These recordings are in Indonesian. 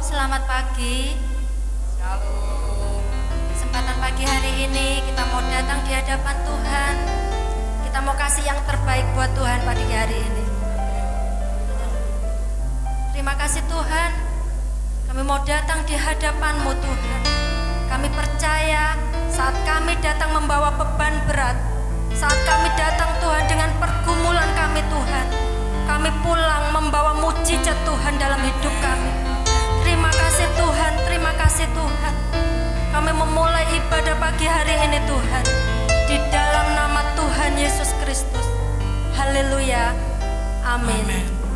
selamat pagi. Shalom. Kesempatan pagi hari ini kita mau datang di hadapan Tuhan. Kita mau kasih yang terbaik buat Tuhan pagi hari ini. Terima kasih Tuhan, kami mau datang di hadapan-Mu Tuhan. Kami percaya saat kami datang membawa beban berat, saat kami datang Tuhan dengan pergumulan kami Tuhan, kami pulang membawa mujizat Tuhan dalam hidup kami. Terima kasih Tuhan, terima kasih Tuhan. Kami memulai ibadah pagi hari ini Tuhan, di dalam nama Tuhan Yesus Kristus. Haleluya, amin. Amin.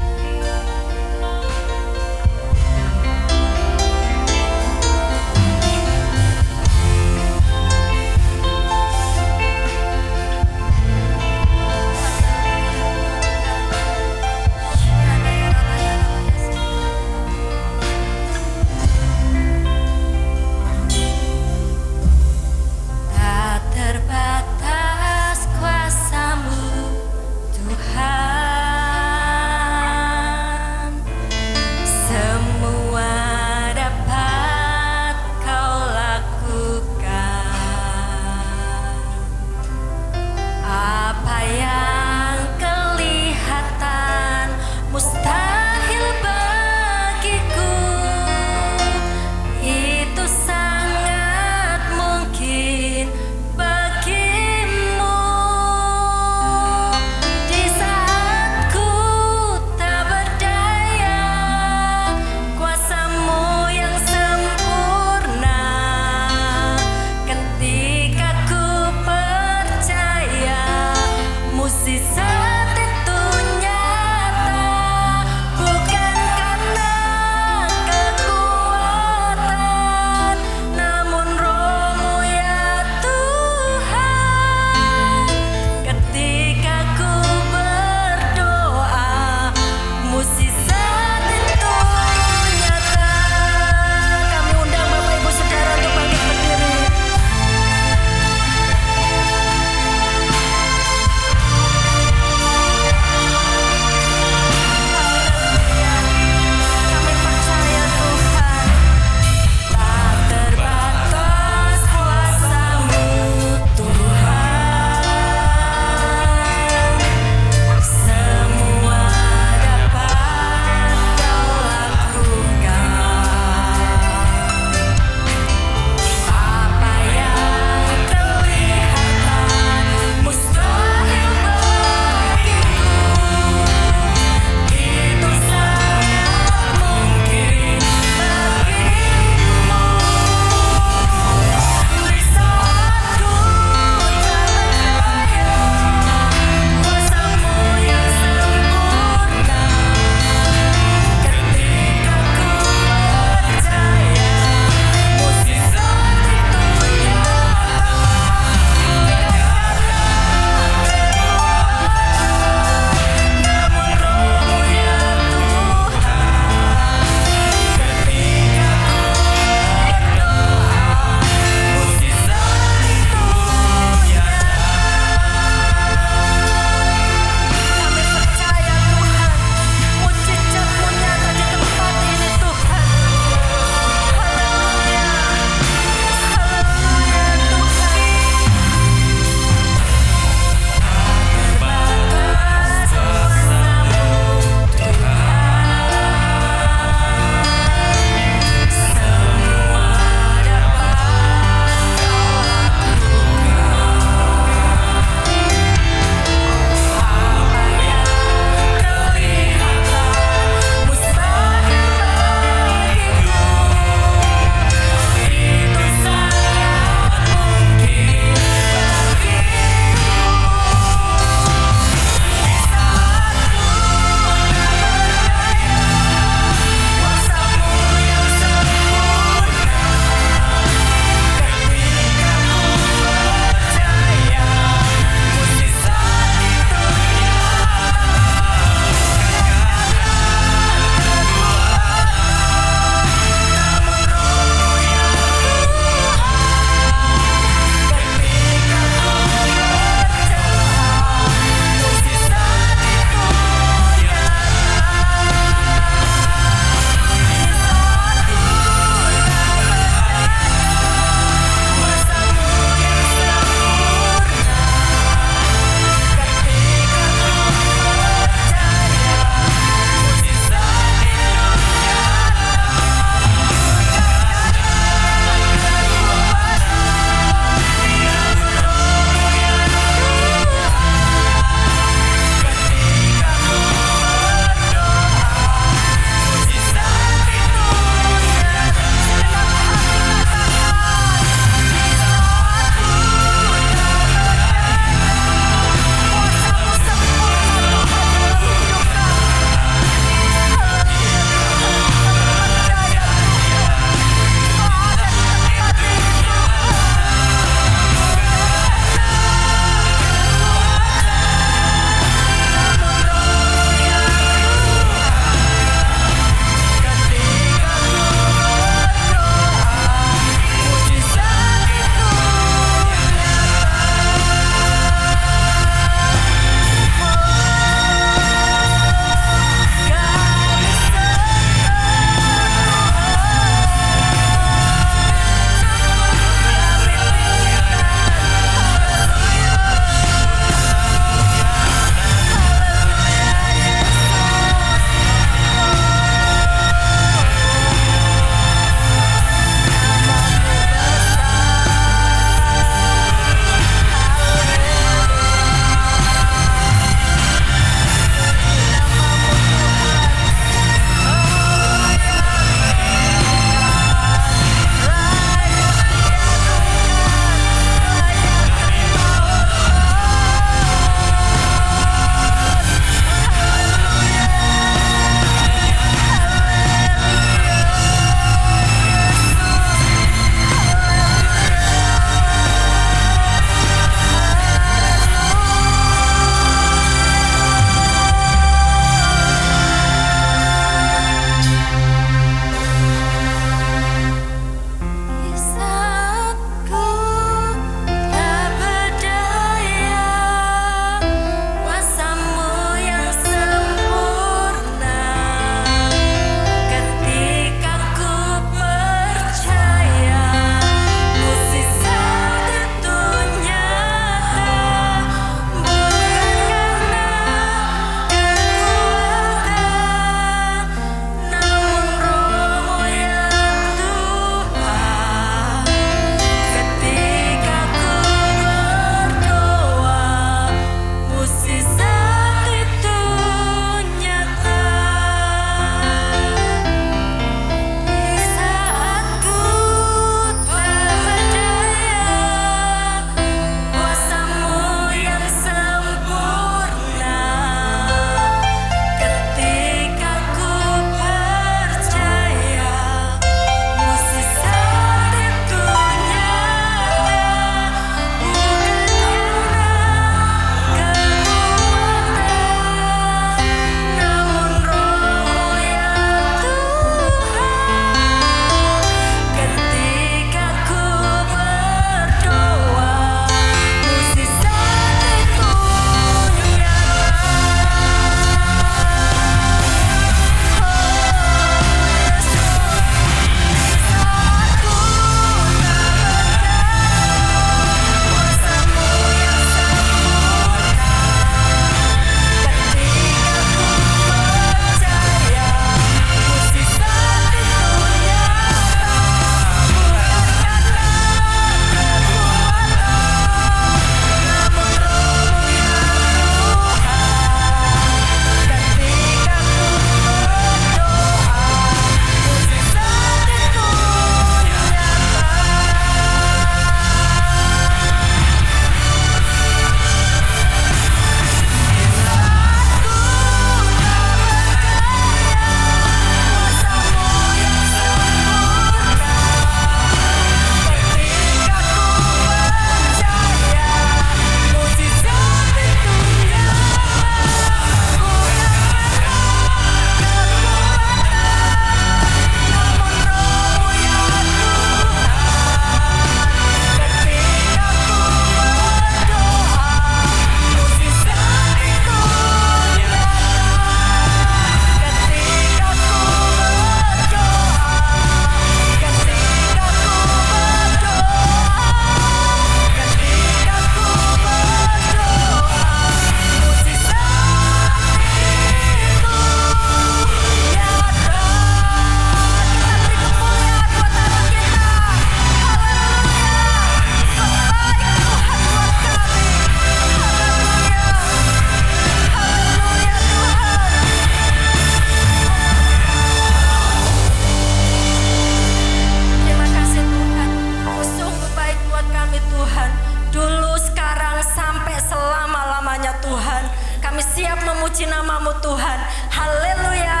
siap memuji nama-Mu Tuhan. Haleluya.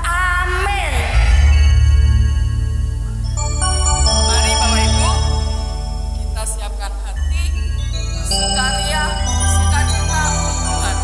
Amin. Mari Bapak Ibu, kita siapkan hati, bersukaria, sukacita untuk Tuhan.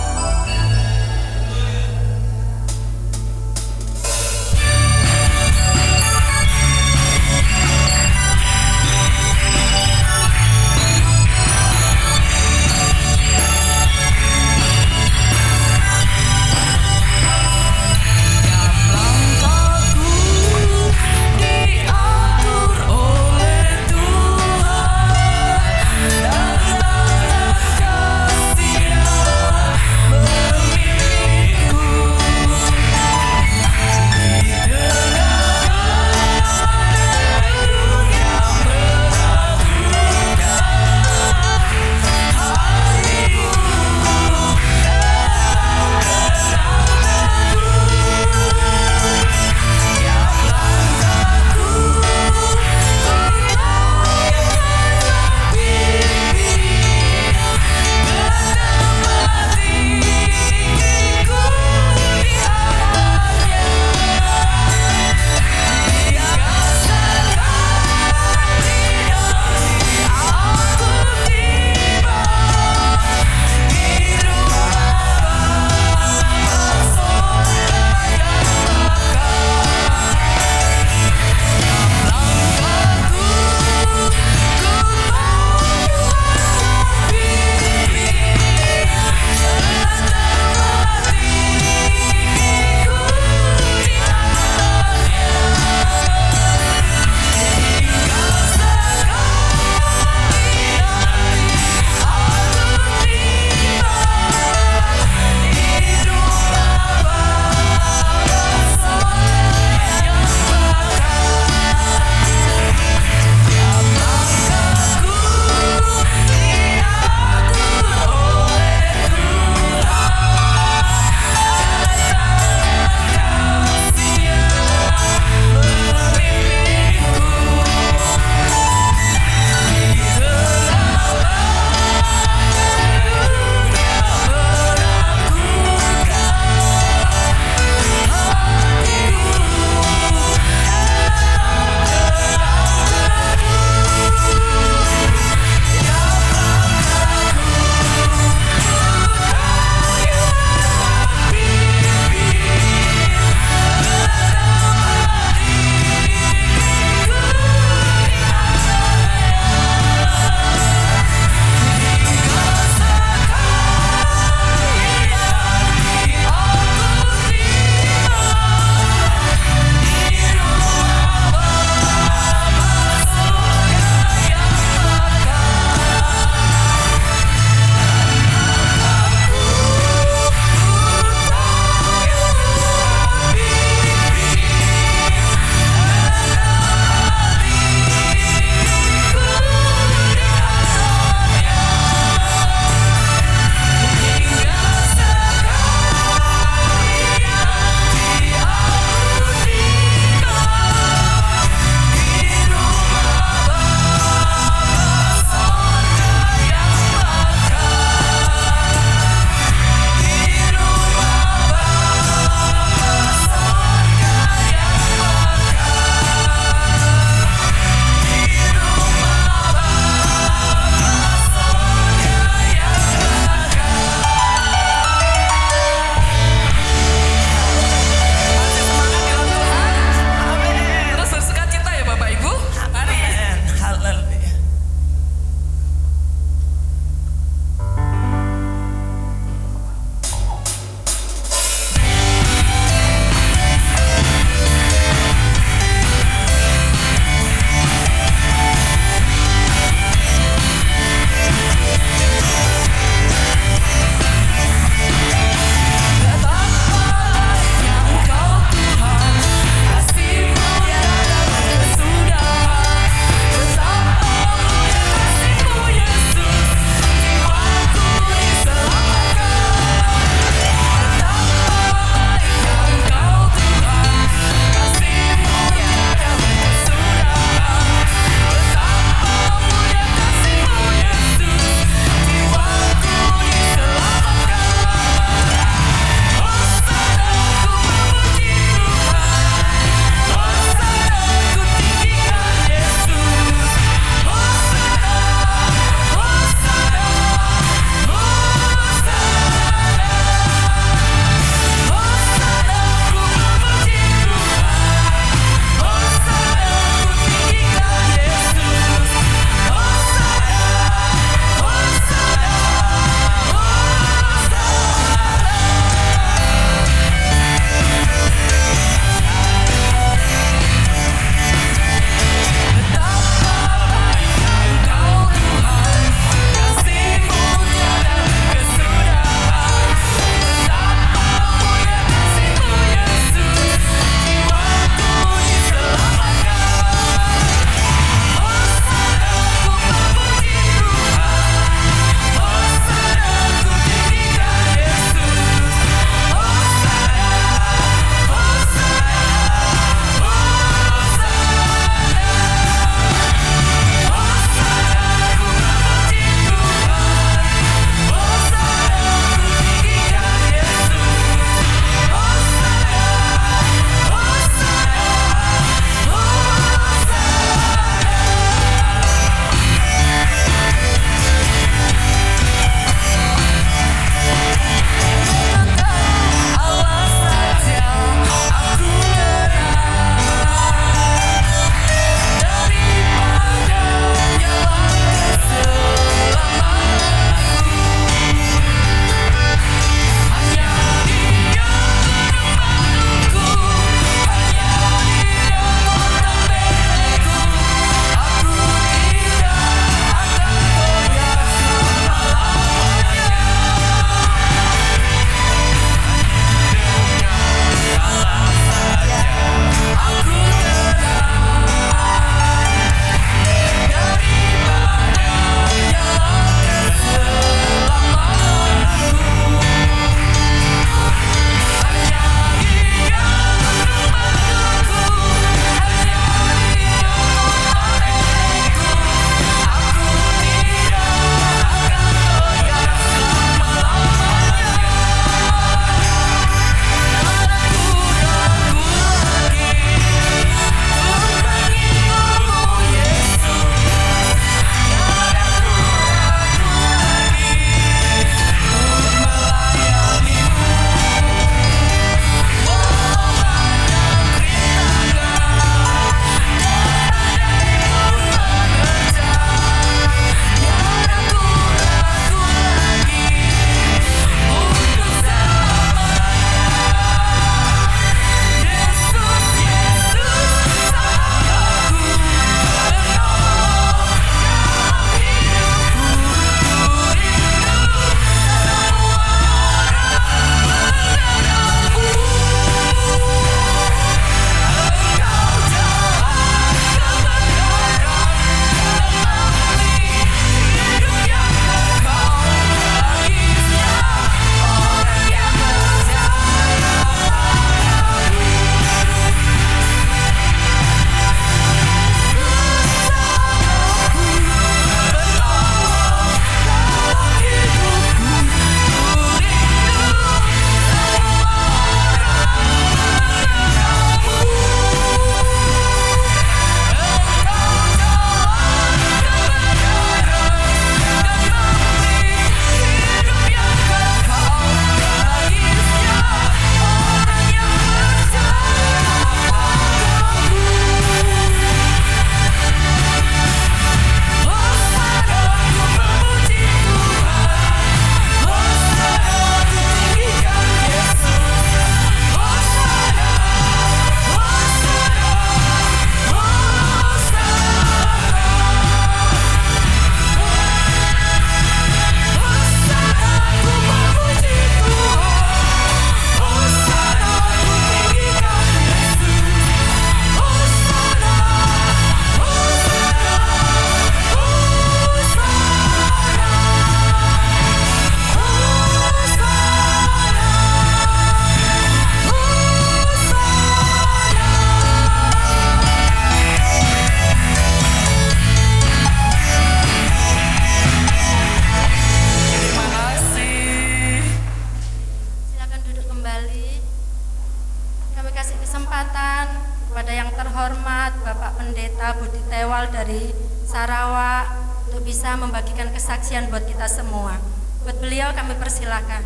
kesempatan kepada yang terhormat Bapak Pendeta Budi Tewal dari Sarawak untuk bisa membagikan kesaksian buat kita semua. Buat beliau kami persilakan.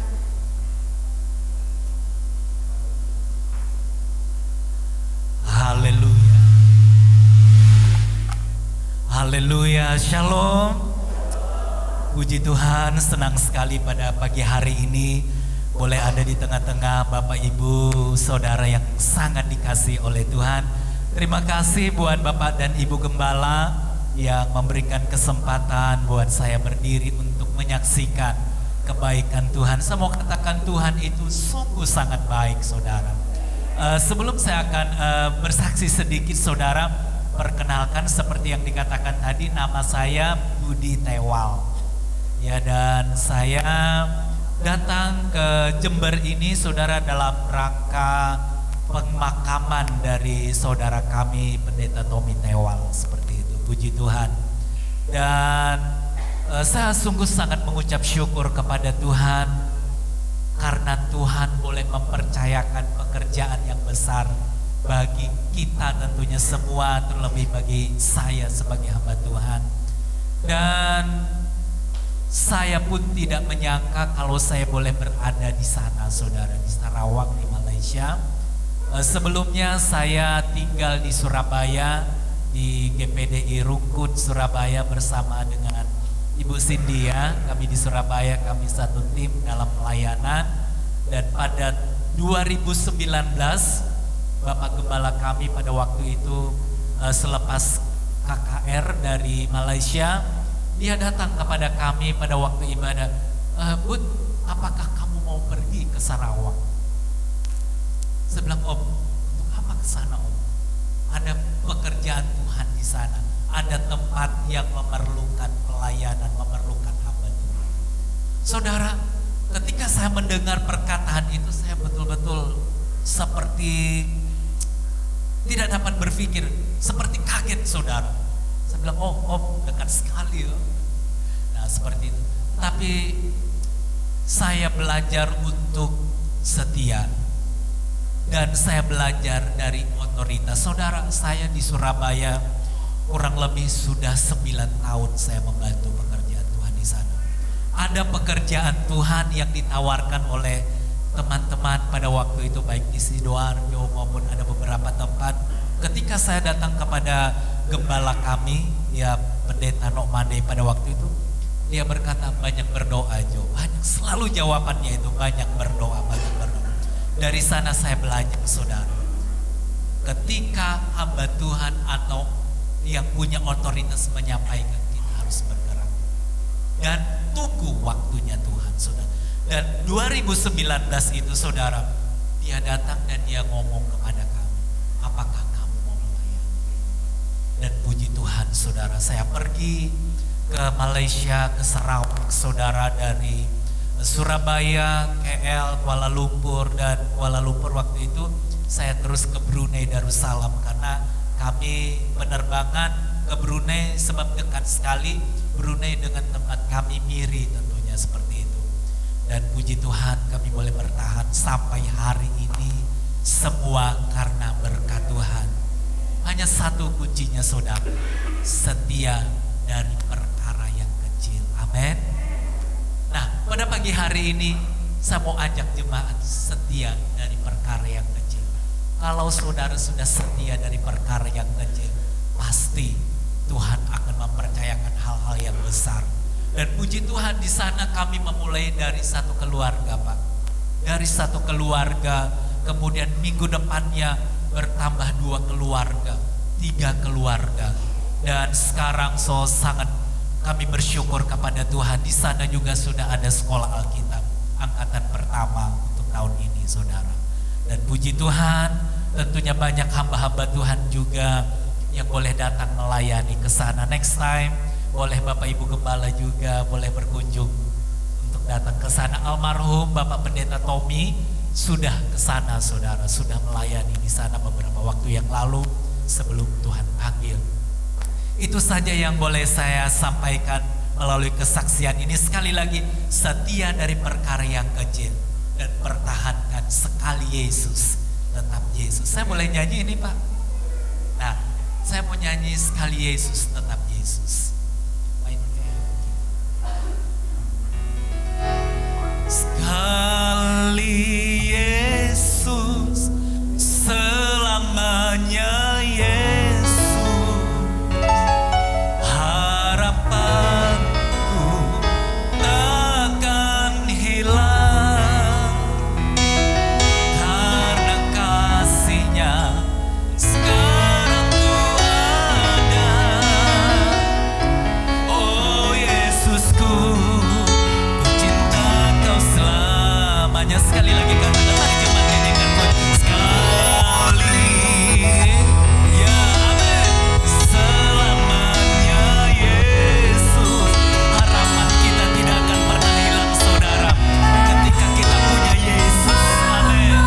Haleluya. Haleluya. Shalom. Puji Tuhan, senang sekali pada pagi hari ini boleh ada di tengah-tengah Bapak Ibu Saudara yang sangat dikasihi oleh Tuhan. Terima kasih buat Bapak dan Ibu Gembala yang memberikan kesempatan buat saya berdiri untuk menyaksikan kebaikan Tuhan. Saya mau katakan Tuhan itu sungguh sangat baik, saudara. Sebelum saya akan bersaksi sedikit, saudara, perkenalkan seperti yang dikatakan tadi, nama saya Budi Tewal. Ya, dan saya datang ke Jember ini, saudara, dalam rangka pemakaman dari saudara kami Pendeta Tommy Tewal, seperti itu. Puji Tuhan. Dan saya sungguh sangat mengucap syukur kepada Tuhan karena Tuhan boleh mempercayakan pekerjaan yang besar bagi kita tentunya semua, terlebih bagi saya sebagai hamba Tuhan. Dan saya pun tidak menyangka kalau saya boleh berada di sana, saudara, di Sarawak, di Malaysia. Sebelumnya saya tinggal di Surabaya, di GPDI Rungkut, Surabaya bersama dengan Ibu Cynthia. Kami di Surabaya, kami satu tim dalam pelayanan. Dan pada 2019, Bapak Gembala kami pada waktu itu selepas KKR dari Malaysia, dia datang kepada kami pada waktu ibadah. Bud, apakah kamu mau pergi ke Sarawak? Saya bilang, Om, untuk apa ke sana, Om? Ada pekerjaan Tuhan di sana. Ada tempat yang memerlukan pelayanan, memerlukan hamba Tuhan. Saudara, ketika saya mendengar perkataan itu, saya betul-betul seperti tidak dapat berpikir, seperti kaget, saudara. Saya bilang, oh Om, dekat sekali ya. Nah, seperti itu. Tapi saya belajar untuk setia. Dan saya belajar dari otoritas. Saudara, saya di Surabaya kurang lebih sudah 9 tahun saya membantu pekerjaan Tuhan di sana. Ada pekerjaan Tuhan yang ditawarkan oleh teman-teman pada waktu itu, baik di Sidoarjo maupun ada beberapa tempat. Ketika saya datang kepada gembala kami, ya Pendeta Nok Made pada waktu itu, dia berkata banyak berdoa Jo, banyak, selalu jawabannya itu banyak berdoa, banyak berdoa. Dari sana saya belajar, saudara, ketika hamba Tuhan atau yang punya otoritas menyampaikan, kita harus bergerak dan tunggu waktunya Tuhan, saudara. Dan 2019 itu, saudara, dia datang dan dia ngomong kepada kami, apakah kamu mau melayani? Dan puji Tuhan, saudara, saya pergi ke Malaysia, ke Sarawak, saudara, dari Surabaya, KL, Kuala Lumpur, dan Kuala Lumpur waktu itu saya terus ke Brunei Darussalam karena kami penerbangan ke Brunei sebab dekat sekali Brunei dengan tempat kami, Miri tentunya, seperti itu. Dan puji Tuhan kami boleh bertahan sampai hari ini, semua karena berkat Tuhan. Hanya satu kuncinya, saudara, setia dari perkara yang kecil. Amin. Nah, pada pagi hari ini saya mau ajak jemaat setia dari perkara yang kecil. Kalau saudara sudah setia dari perkara yang kecil, pasti Tuhan akan mempercayakan hal-hal yang besar. Dan puji Tuhan, di sana kami memulai dari satu keluarga, Pak. Dari satu keluarga, kemudian minggu depannya bertambah 2 keluarga, 3 keluarga. Dan sekarang sangat kami bersyukur kepada Tuhan, di sana juga sudah ada sekolah Alkitab angkatan pertama untuk tahun ini, saudara. Dan puji Tuhan, tentunya banyak hamba-hamba Tuhan juga yang boleh datang melayani ke sana. Next time boleh Bapak Ibu Gembala juga boleh berkunjung untuk datang ke sana. Almarhum Bapak Pendeta Tommy sudah ke sana, saudara, sudah melayani di sana beberapa waktu yang lalu sebelum Tuhan panggil. Itu saja yang boleh saya sampaikan melalui kesaksian ini. Sekali lagi, setia dari perkara yang kecil dan pertahankan sekali Yesus tetap Yesus. Saya boleh nyanyi ini Pak? Nah, saya mau nyanyi sekali Yesus tetap Yesus. Sekali Yesus, selamanya Yesus, harapanku takkan hilang, karena kasih-Nya sekarang ku ada. Oh Yesusku, ku cinta Kau selamanya. Sekali lagi katakan, mari jemaat nyanyikan sekali. Ya amin. Selamanya Yesus, harapan kita tidak akan pernah hilang saudara, ketika kita punya Yesus. Amin.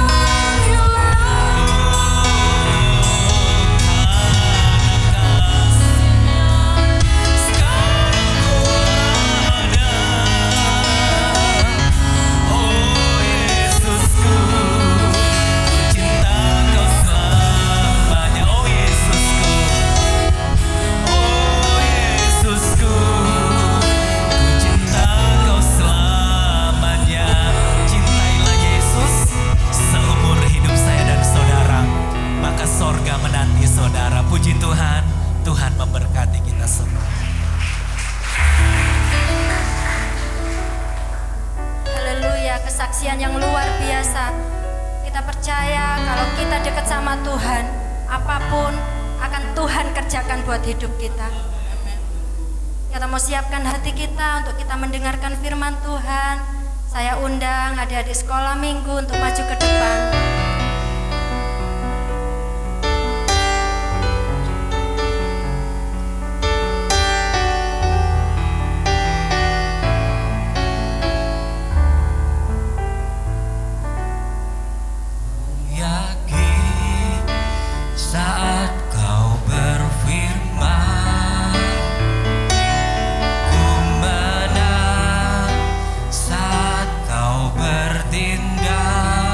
Sorga menanti saudara. Puji Tuhan, Tuhan memberkati kita semua. Haleluya, kesaksian yang luar biasa. Kita percaya kalau kita dekat sama Tuhan, apapun akan Tuhan kerjakan buat hidup kita. Kita mau siapkan hati kita untuk kita mendengarkan firman Tuhan. Saya undang adik-adik sekolah minggu untuk maju ke depan. Saat Kau berfirman, ku menang. Saat Kau bertindak,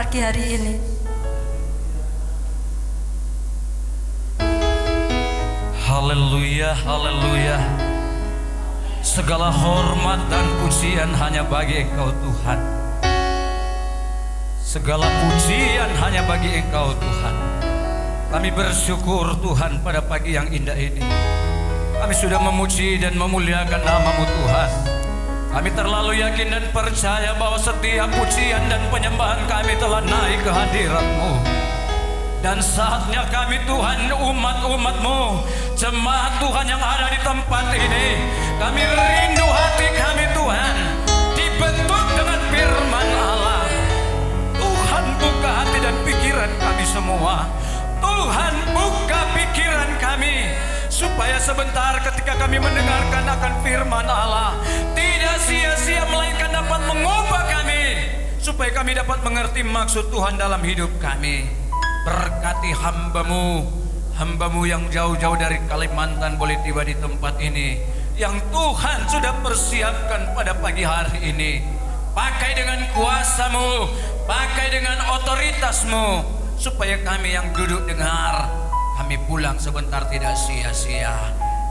pagi hari ini. Haleluya, haleluya. Segala hormat dan pujian hanya bagi Engkau Tuhan. Segala pujian hanya bagi Engkau Tuhan. Kami bersyukur Tuhan pada pagi yang indah ini. Kami sudah memuji dan memuliakan nama-Mu Tuhan. Kami terlalu yakin dan percaya bahwa setiap pujian dan penyembahan kami telah naik ke hadirat-Mu. Dan saatnya kami Tuhan, umat-umat-Mu, jemaat Tuhan yang ada di tempat ini, kami rindu hati kami Tuhan dibentuk dengan firman Allah. Tuhan buka hati dan pikiran kami semua. Tuhan buka pikiran kami, supaya sebentar ketika kami mendengarkan akan firman Allah, tidak sia-sia melainkan dapat mengubah kami, supaya kami dapat mengerti maksud Tuhan dalam hidup kami. Berkati hamba-Mu yang jauh-jauh dari Kalimantan boleh tiba di tempat ini, yang Tuhan sudah persiapkan pada pagi hari ini. Pakai dengan kuasa-Mu, pakai dengan otoritas-Mu, supaya kami yang duduk dengar, kami pulang sebentar tidak sia-sia.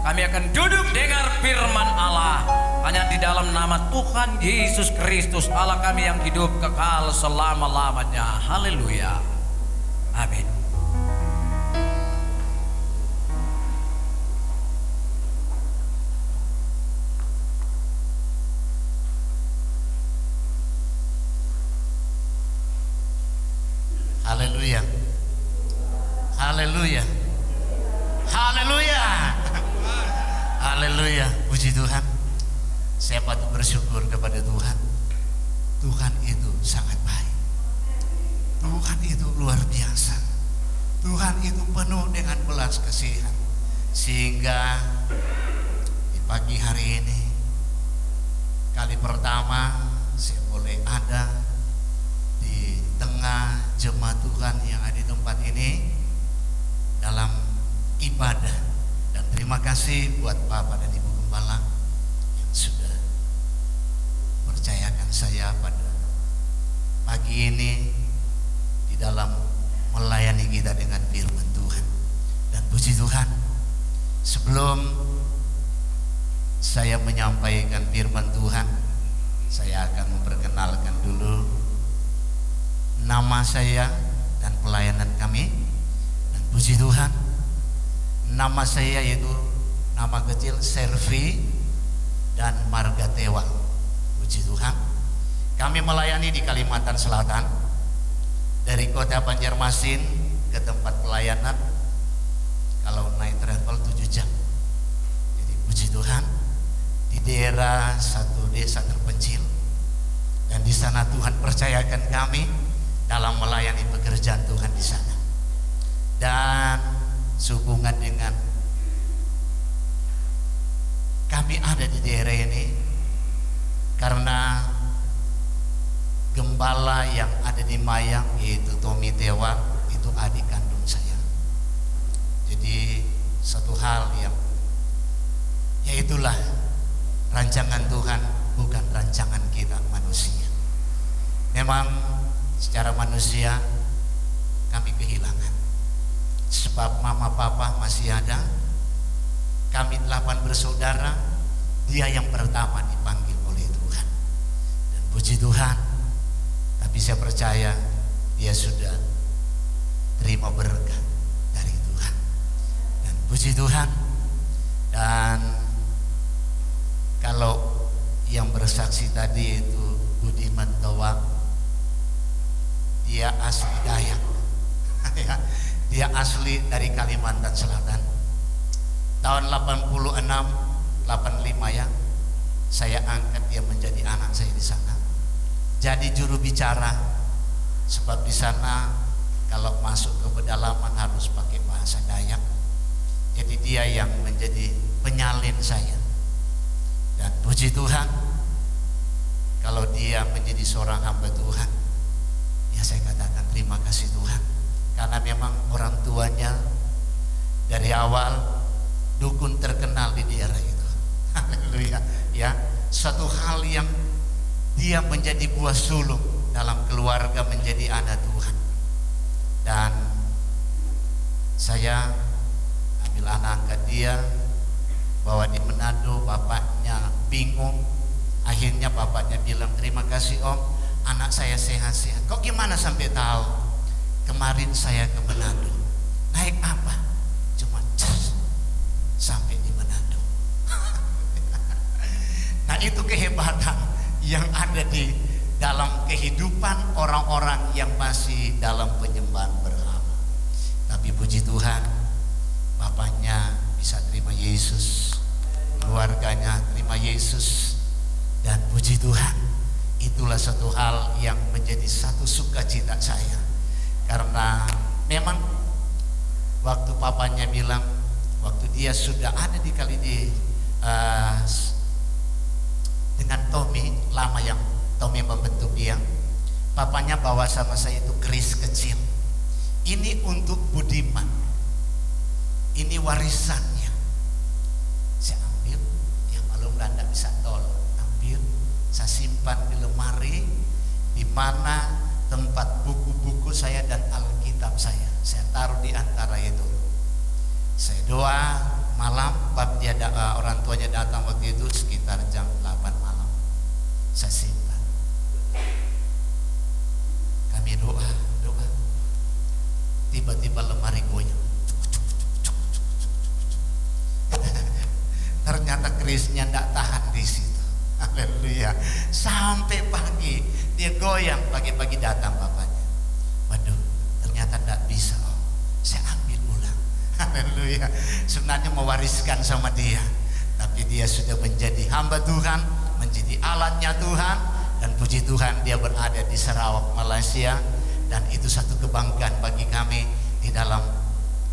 Kami akan duduk dengar firman Allah hanya di dalam nama Tuhan Yesus Kristus, Allah kami yang hidup kekal selama-lamanya. Haleluya. Amin. Haleluya. Haleluya. Haleluya. Haleluya. Puji Tuhan. Saya patut bersyukur kepada Tuhan. Tuhan itu sangat baik. Tuhan itu luar biasa. Tuhan itu penuh dengan belas kasihan. Sehingga di pagi hari ini, kali pertama saya boleh ada di tengah jemaat Tuhan yang ada di tempat ini dalam ibadah. Dan terima kasih buat Bapak dan Ibu Gembala yang sudah percayakan saya pada pagi ini di dalam melayani kita dengan firman Tuhan. Dan puji Tuhan, sebelum saya menyampaikan firman Tuhan, saya akan memperkenalkan dulu nama saya dan pelayanan kami. Dan puji Tuhan, nama saya yaitu nama kecil Servi dan Marga Tewal. Puji Tuhan, kami melayani di Kalimantan Selatan, dari kota Banjarmasin ke tempat pelayanan kalau naik travel 7 jam. Jadi puji Tuhan, di daerah satu desa terpencil, dan di sana Tuhan percayakan kami dalam melayani pekerjaan Tuhan di sana. Dan sehubungan dengan kami ada di daerah ini karena gembala yang ada di Mayang yaitu Tommy Tewal itu adik kandung saya. Jadi satu hal yang yaitulah rancangan Tuhan, bukan rancangan kita manusia. Memang secara manusia kami kehilangan, sebab mama papa masih ada. Kami 8 bersaudara, dia yang pertama dipanggil oleh Tuhan. Dan puji Tuhan, tapi saya percaya dia sudah terima berkat dari Tuhan. Dan puji Tuhan. Dan kalau yang bersaksi tadi itu Budiman Towa, dia asli Dayak. Dia asli dari Kalimantan Selatan. Tahun 86, 85 ya, saya angkat dia menjadi anak saya di sana. Jadi juru bicara, sebab di sana kalau masuk ke pedalaman harus pakai bahasa Dayak. Jadi dia yang menjadi penyalin saya. Dan puji Tuhan, kalau dia menjadi seorang hamba Tuhan, ya saya katakan terima kasih Tuhan, karena memang orang tuanya dari awal dukun terkenal di daerah itu. Haleluya. Ya, satu hal yang dia menjadi buah sulung dalam keluarga menjadi anak Tuhan. Dan saya ambil anak angkat dia, bawa di Manado. Bapaknya bingung. Akhirnya bapaknya bilang, terima kasih Om, anak saya sehat-sehat. Kok gimana sampai tahu? Kemarin saya ke Manado. Naik apa? Cuma sampai di Manado. Nah, itu kehebatan yang ada di dalam kehidupan orang-orang yang masih dalam penyembahan berhala. Tapi puji Tuhan, bapaknya bisa terima Yesus, keluarganya terima Yesus. Dan puji Tuhan, itulah satu hal yang menjadi satu sukacita saya. Karena memang waktu papanya bilang, waktu dia sudah ada di kali di dengan Tommy, lama yang Tommy membentuk dia, papanya bawa sama saya itu keris kecil. Ini untuk Budiman, ini warisannya. Saya ambil, ya maklum tidak bisa tolong. Ambil, saya simpan di lemari, di mana tempat buku-buku saya dan Alkitab saya. Saya taruh di antara itu. Saya doa malam, orang tuanya datang waktu itu sekitar jam 8 malam. Saya simpan. Kami doa. Tiba-tiba lemari goyang. Ternyata kerisnya tidak tahan di situ. Haleluya. Sampai pagi dia goyang. Pagi-pagi datang bapaknya. Waduh, ternyata tidak bisa. Oh, saya ambil ulang. Haleluya. Sebenarnya mewariskan sama dia, tapi dia sudah menjadi hamba Tuhan, menjadi alatnya Tuhan. Dan puji Tuhan, dia berada di Sarawak, Malaysia. Dan itu satu kebanggaan bagi kami di dalam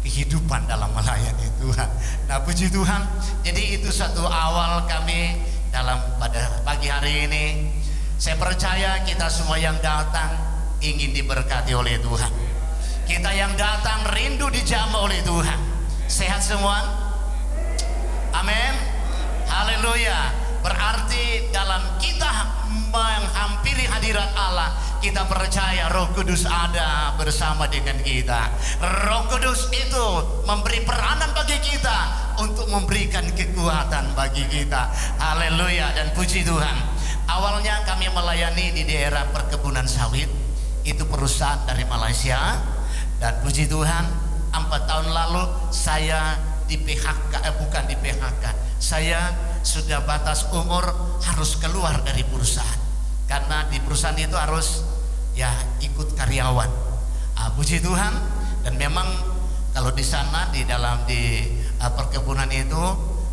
kehidupan dalam melayani Tuhan. Nah, puji Tuhan, jadi itu satu awal kami dalam pada pagi hari ini. Saya percaya kita semua yang datang ingin diberkati oleh Tuhan. Kita yang datang rindu dijamah oleh Tuhan. Sehat semua? Amin. Haleluya. Berarti dalam kita menghampiri hadirat Allah, kita percaya Roh Kudus ada bersama dengan kita. Roh Kudus itu memberi peranan bagi kita untuk memberikan kekuatan bagi kita. Haleluya dan puji Tuhan. Awalnya kami melayani di daerah perkebunan sawit. Itu perusahaan dari Malaysia. Dan puji Tuhan, 4 tahun lalu saya di PHK, bukan di PHK. Saya sudah batas umur harus keluar dari perusahaan. Karena di perusahaan itu harus ikut karyawan. Puji Tuhan. Dan memang kalau di sana di dalam perkebunan itu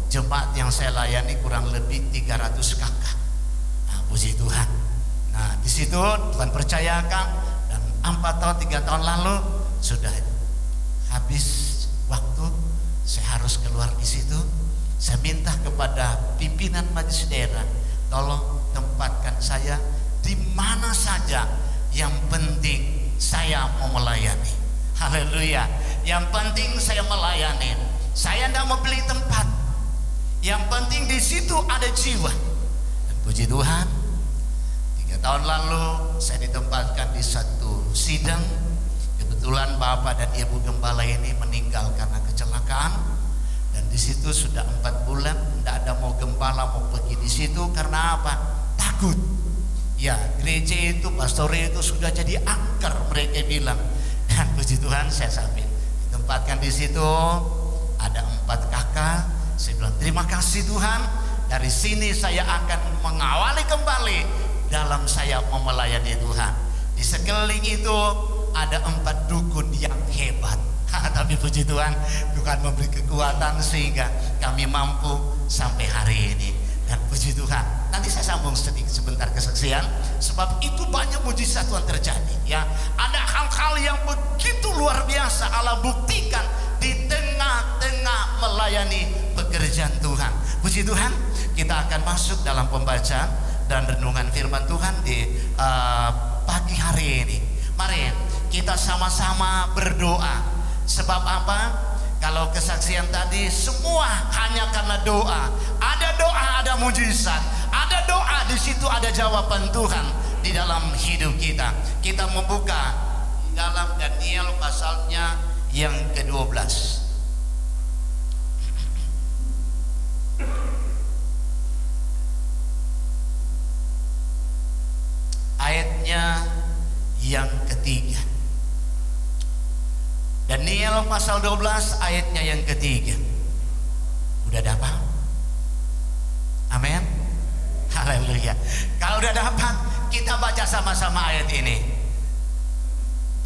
jemaat yang saya layani kurang lebih 300 kakak. Puji Tuhan. Nah, di situ Tuhan percayakan, dan 3 tahun lalu sudah habis waktu, saya harus keluar di situ. Saya minta kepada pimpinan majelis daerah, tolong tempatkan saya di mana saja, yang penting saya mau melayani. Haleluya. Yang penting saya melayani. Saya tidak mau beli tempat. Yang penting di situ ada jiwa. Dan puji Tuhan, 3 tahun lalu saya ditempatkan di satu sidang. Kebetulan Bapak dan Ibu Gembala ini meninggal karena kecelakaan. Dan di situ sudah 4 bulan tidak ada mau gembala mau pergi di situ. Karena apa? Takut. Ya, gereja itu, pastor itu sudah jadi angker, mereka bilang. Dan puji Tuhan, saya sampai ditempatkan di situ. Ada 4 kakak. Saya bilang terima kasih Tuhan. Dari sini saya akan mengawali kembali dalam saya melayani Tuhan. Di sekeliling itu ada 4 dukun yang hebat. Tapi puji Tuhan, Tuhan memberi kekuatan sehingga kami mampu sampai hari ini. Dan puji Tuhan, nanti saya sambung sedikit sebentar kesaksian, sebab itu banyak mujizat Tuhan terjadi. Ya, ada hal-hal yang begitu luar biasa Allah buktikan di tengah-tengah melayani pekerjaan Tuhan. Puji Tuhan, kita akan masuk dalam pembacaan dan renungan firman Tuhan di pagi hari ini. Mari kita sama-sama berdoa. Sebab apa? Kalau kesaksian tadi semua hanya karena doa. Ada doa, ada mujizat. Ada doa, di situ ada jawaban Tuhan. di dalam hidup kita. Kita membuka di dalam Daniel pasalnya yang ke-12. Ayatnya yang ketiga. Daniel pasal 12 ayatnya yang ketiga. Udah dapat? Amin. Haleluya. Kalau udah dapat, kita baca sama-sama ayat ini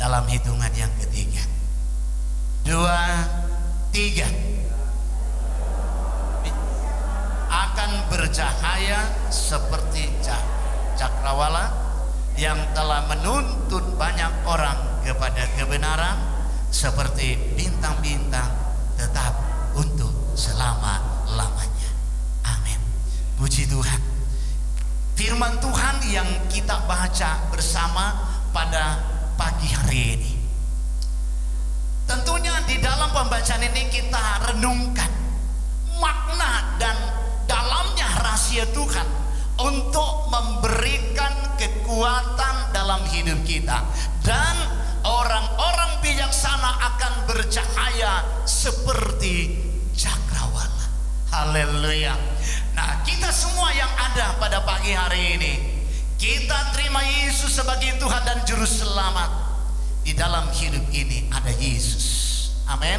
dalam hitungan yang ketiga. 2, 3. Akan bercahaya seperti cakrawala yang telah menuntun banyak orang kepada kebenaran, seperti bintang-bintang tetap untuk selama-lamanya. Amin. Puji Tuhan. Firman Tuhan yang kita baca bersama pada pagi hari ini, tentunya di dalam pembacaan ini kita renungkan makna dan dalamnya rahasia Tuhan untuk memberikan kekuatan dalam hidup kita, dan orang-orang bijaksana akan bercahaya seperti cakrawala. Haleluya. Nah, kita semua yang ada pada pagi hari ini, kita terima Yesus sebagai Tuhan dan Juru Selamat. Di dalam hidup ini ada Yesus. Amin.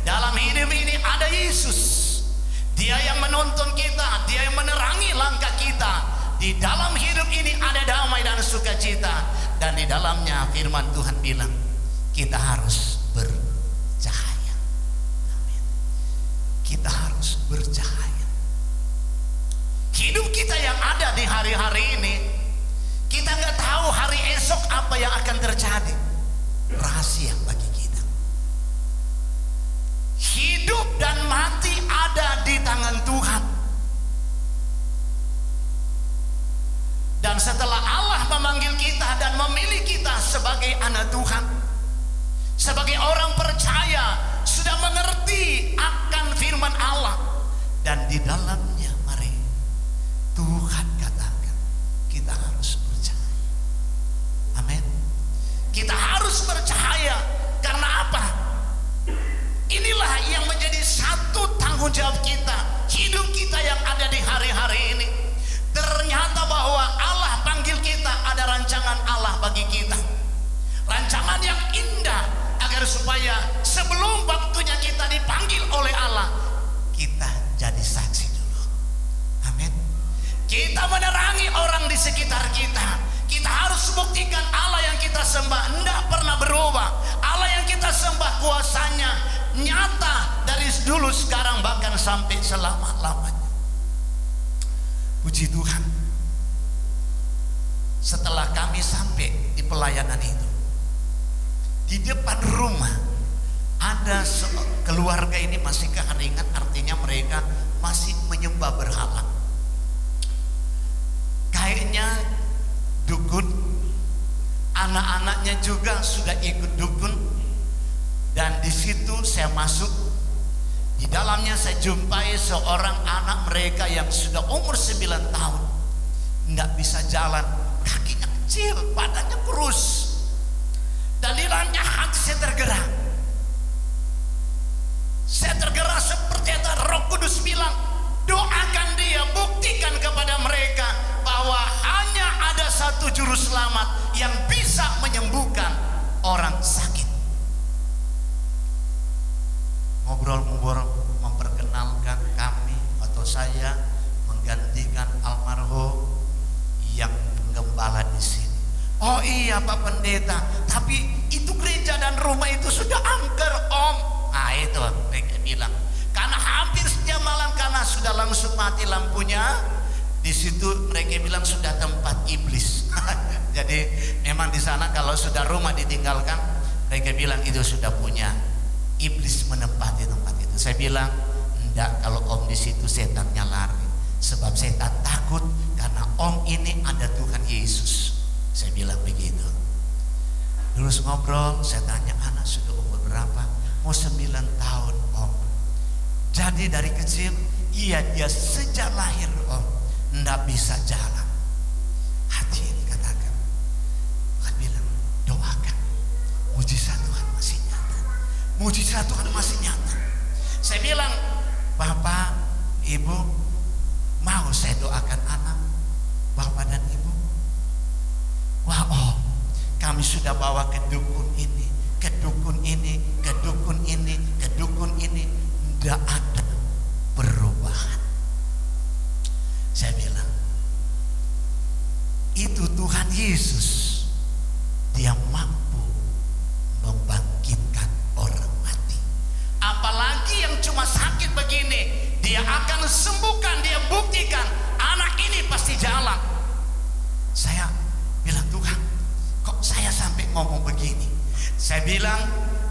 Dalam hidup ini ada Yesus. Dia yang menuntun kita, Dia yang menerangi langkah kita. Di dalam hidup ini ada damai dan sukacita, dan di dalamnya firman Tuhan bilang kita harus bercahaya. Amin. Kita harus bercahaya. Hidup kita yang ada di hari-hari ini, kita nggak tahu hari esok apa yang akan terjadi. Rahasia bagi kita. Hidup dan mati ada di tangan Tuhan. Dan setelah Allah memanggil kita dan memilih kita sebagai anak Tuhan, sebagai orang percaya, sudah mengerti akan firman Allah, dan di dalamnya mari Tuhan katakan kita harus percaya. Amin. Kita harus percaya. Karena apa? Inilah yang menjadi satu tanggung jawab kita, hidup kita yang ada di hari-hari ini. Ternyata bahwa Allah panggil kita, ada rancangan Allah bagi kita, rancangan yang indah, agar supaya sebelum waktunya kita dipanggil oleh Allah, kita jadi saksi dulu. Amin. Kita menerangi orang di sekitar kita. Kita harus buktikan Allah yang kita sembah tidak pernah berubah. Allah yang kita sembah kuasanya nyata dari dulu, sekarang, bahkan sampai selama-lamanya. Puji Tuhan. Setelah kami sampai di pelayanan itu, di depan rumah ada keluarga ini masih keheringan, artinya mereka masih menyembah berhala. Kayaknya dukun, anak-anaknya juga sudah ikut dukun. Dan di situ saya masuk. Di dalamnya saya jumpai seorang anak mereka yang sudah umur 9 tahun, tidak bisa jalan, kakinya kecil, badannya kurus. Dan di dalamnya hati saya tergerak. Saya tergerak seperti itu. Roh Kudus bilang, doakan dia, buktikan kepada mereka bahwa hanya ada satu juru selamat yang bisa menyembuhkan orang sakit. Ngobrol-ngobrol, memperkenalkan kami atau saya menggantikan almarhum yang gembala di sini. Oh iya Pak Pendeta, tapi itu gereja dan rumah itu sudah angker Om. Nah itu mereka bilang, karena hampir setiap malam karena sudah langsung mati lampunya. Di situ mereka bilang sudah tempat iblis. Jadi memang di sana kalau sudah rumah ditinggalkan, mereka bilang itu sudah punya iblis menempati tempat itu. Saya bilang, enggak, kalau Om di situ setannya lari. Sebab setan takut karena Om ini ada Tuhan Yesus. Saya bilang begitu. Terus ngobrol, saya tanya, anak sudah umur berapa? Mau 9 tahun Om. Jadi dari kecil, iya dia sejak lahir Om, enggak bisa jalan. Hati ini katakan, mujizat Tuhan masih nyata. Saya bilang, Bapak, Ibu, mau saya doakan anak Bapak dan Ibu? Wah, oh, kami sudah bawa ke dukun ini, ke dukun ini, ke dukun ini, ke dukun ini, tidak ada perubahan. Saya bilang, itu Tuhan Yesus, Dia mampu membangkitkan orang mati. Apalagi yang cuma sakit begini, Dia akan sembuhkan, Dia buktikan anak ini pasti jalan. Saya bilang, Tuhan, kok saya sampai ngomong begini? Saya bilang,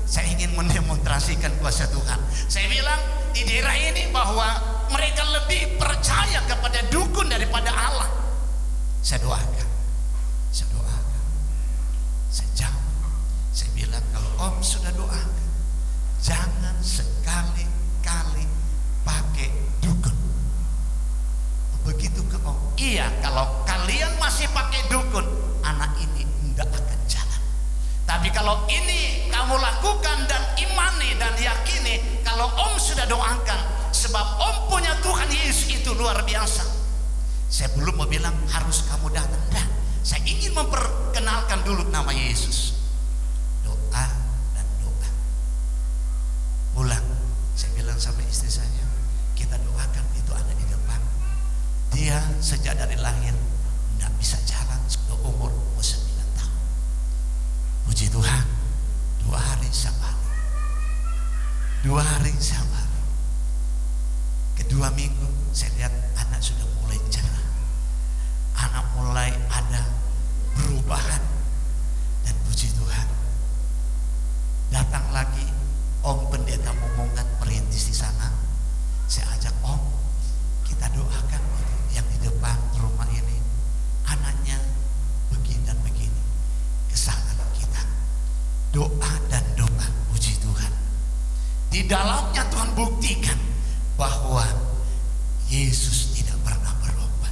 saya ingin mendemonstrasikan kuasa Tuhan. Saya bilang di daerah ini bahwa mereka lebih percaya kepada dukun daripada Allah. Saya doakan, saya jawab, saya bilang, kalau Om sudah doakan, jangan sekali-kali pakai dukun. Begitu ke Om, iya, kalau kalian masih pakai dukun, anak ini tidak akan jalan. Tapi kalau ini kamu lakukan dan imani dan yakini, kalau Om sudah doakan, sebab Om punya Tuhan Yesus itu luar biasa. Saya belum mau bilang harus kamu datang, nah, saya ingin memperkenalkan dulu nama Yesus. Doa dan doa. Pulang, saya bilang sama istri saya, kita doakan, itu ada di depan. Dia sejak dari lahir tidak bisa jalan, sudah umur 9 tahun. Puji Tuhan, 2 hari sabar, 2 hari sabar. Kedua minggu saya lihat anak sudah mulai cerah, anak mulai ada perubahan. Dan puji Tuhan, datang lagi Om pendeta momongan perintis di sana. Saya ajak, Om, kita doakan yang di depan rumah ini, anaknya begini dan begini. Kesana kita doa dan doa. Puji Tuhan, di dalamnya Tuhan buktikan bahwa Yesus tidak pernah berubah.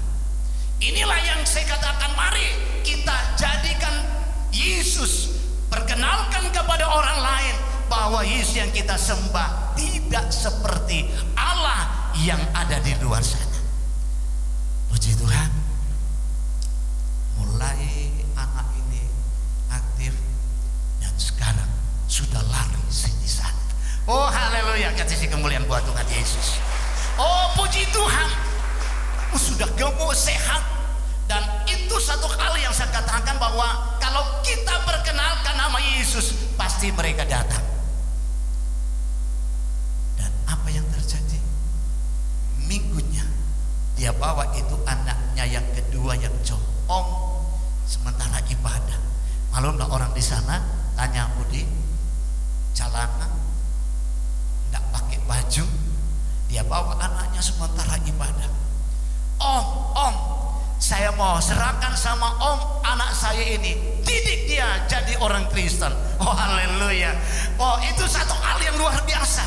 Inilah yang saya katakan, mari kita jadikan Yesus, perkenalkan kepada orang lain bahwa Yesus yang kita sembah tidak seperti Allah yang ada di luar sana. Puji Tuhan, mulai anak ini aktif dan sekarang sudah lari sini sana. Oh haleluya, kasih kemuliaan buat Tuhan Yesus. Oh puji Tuhan, sudah gemuk, sehat. Dan itu satu hal yang saya katakan, bahwa kalau kita perkenalkan nama Yesus, pasti mereka datang. Dan apa yang terjadi? Minggunya dia bawa itu anaknya yang kedua yang jongkong sementara ibadah. Malumlah orang di sana tanya, Budi, celana tidak pakai baju, dia bawa anaknya sementara ibadah. Om, saya mau serahkan sama Om anak saya ini, didik dia jadi orang Kristen. Oh haleluya. Oh itu satu hal yang luar biasa.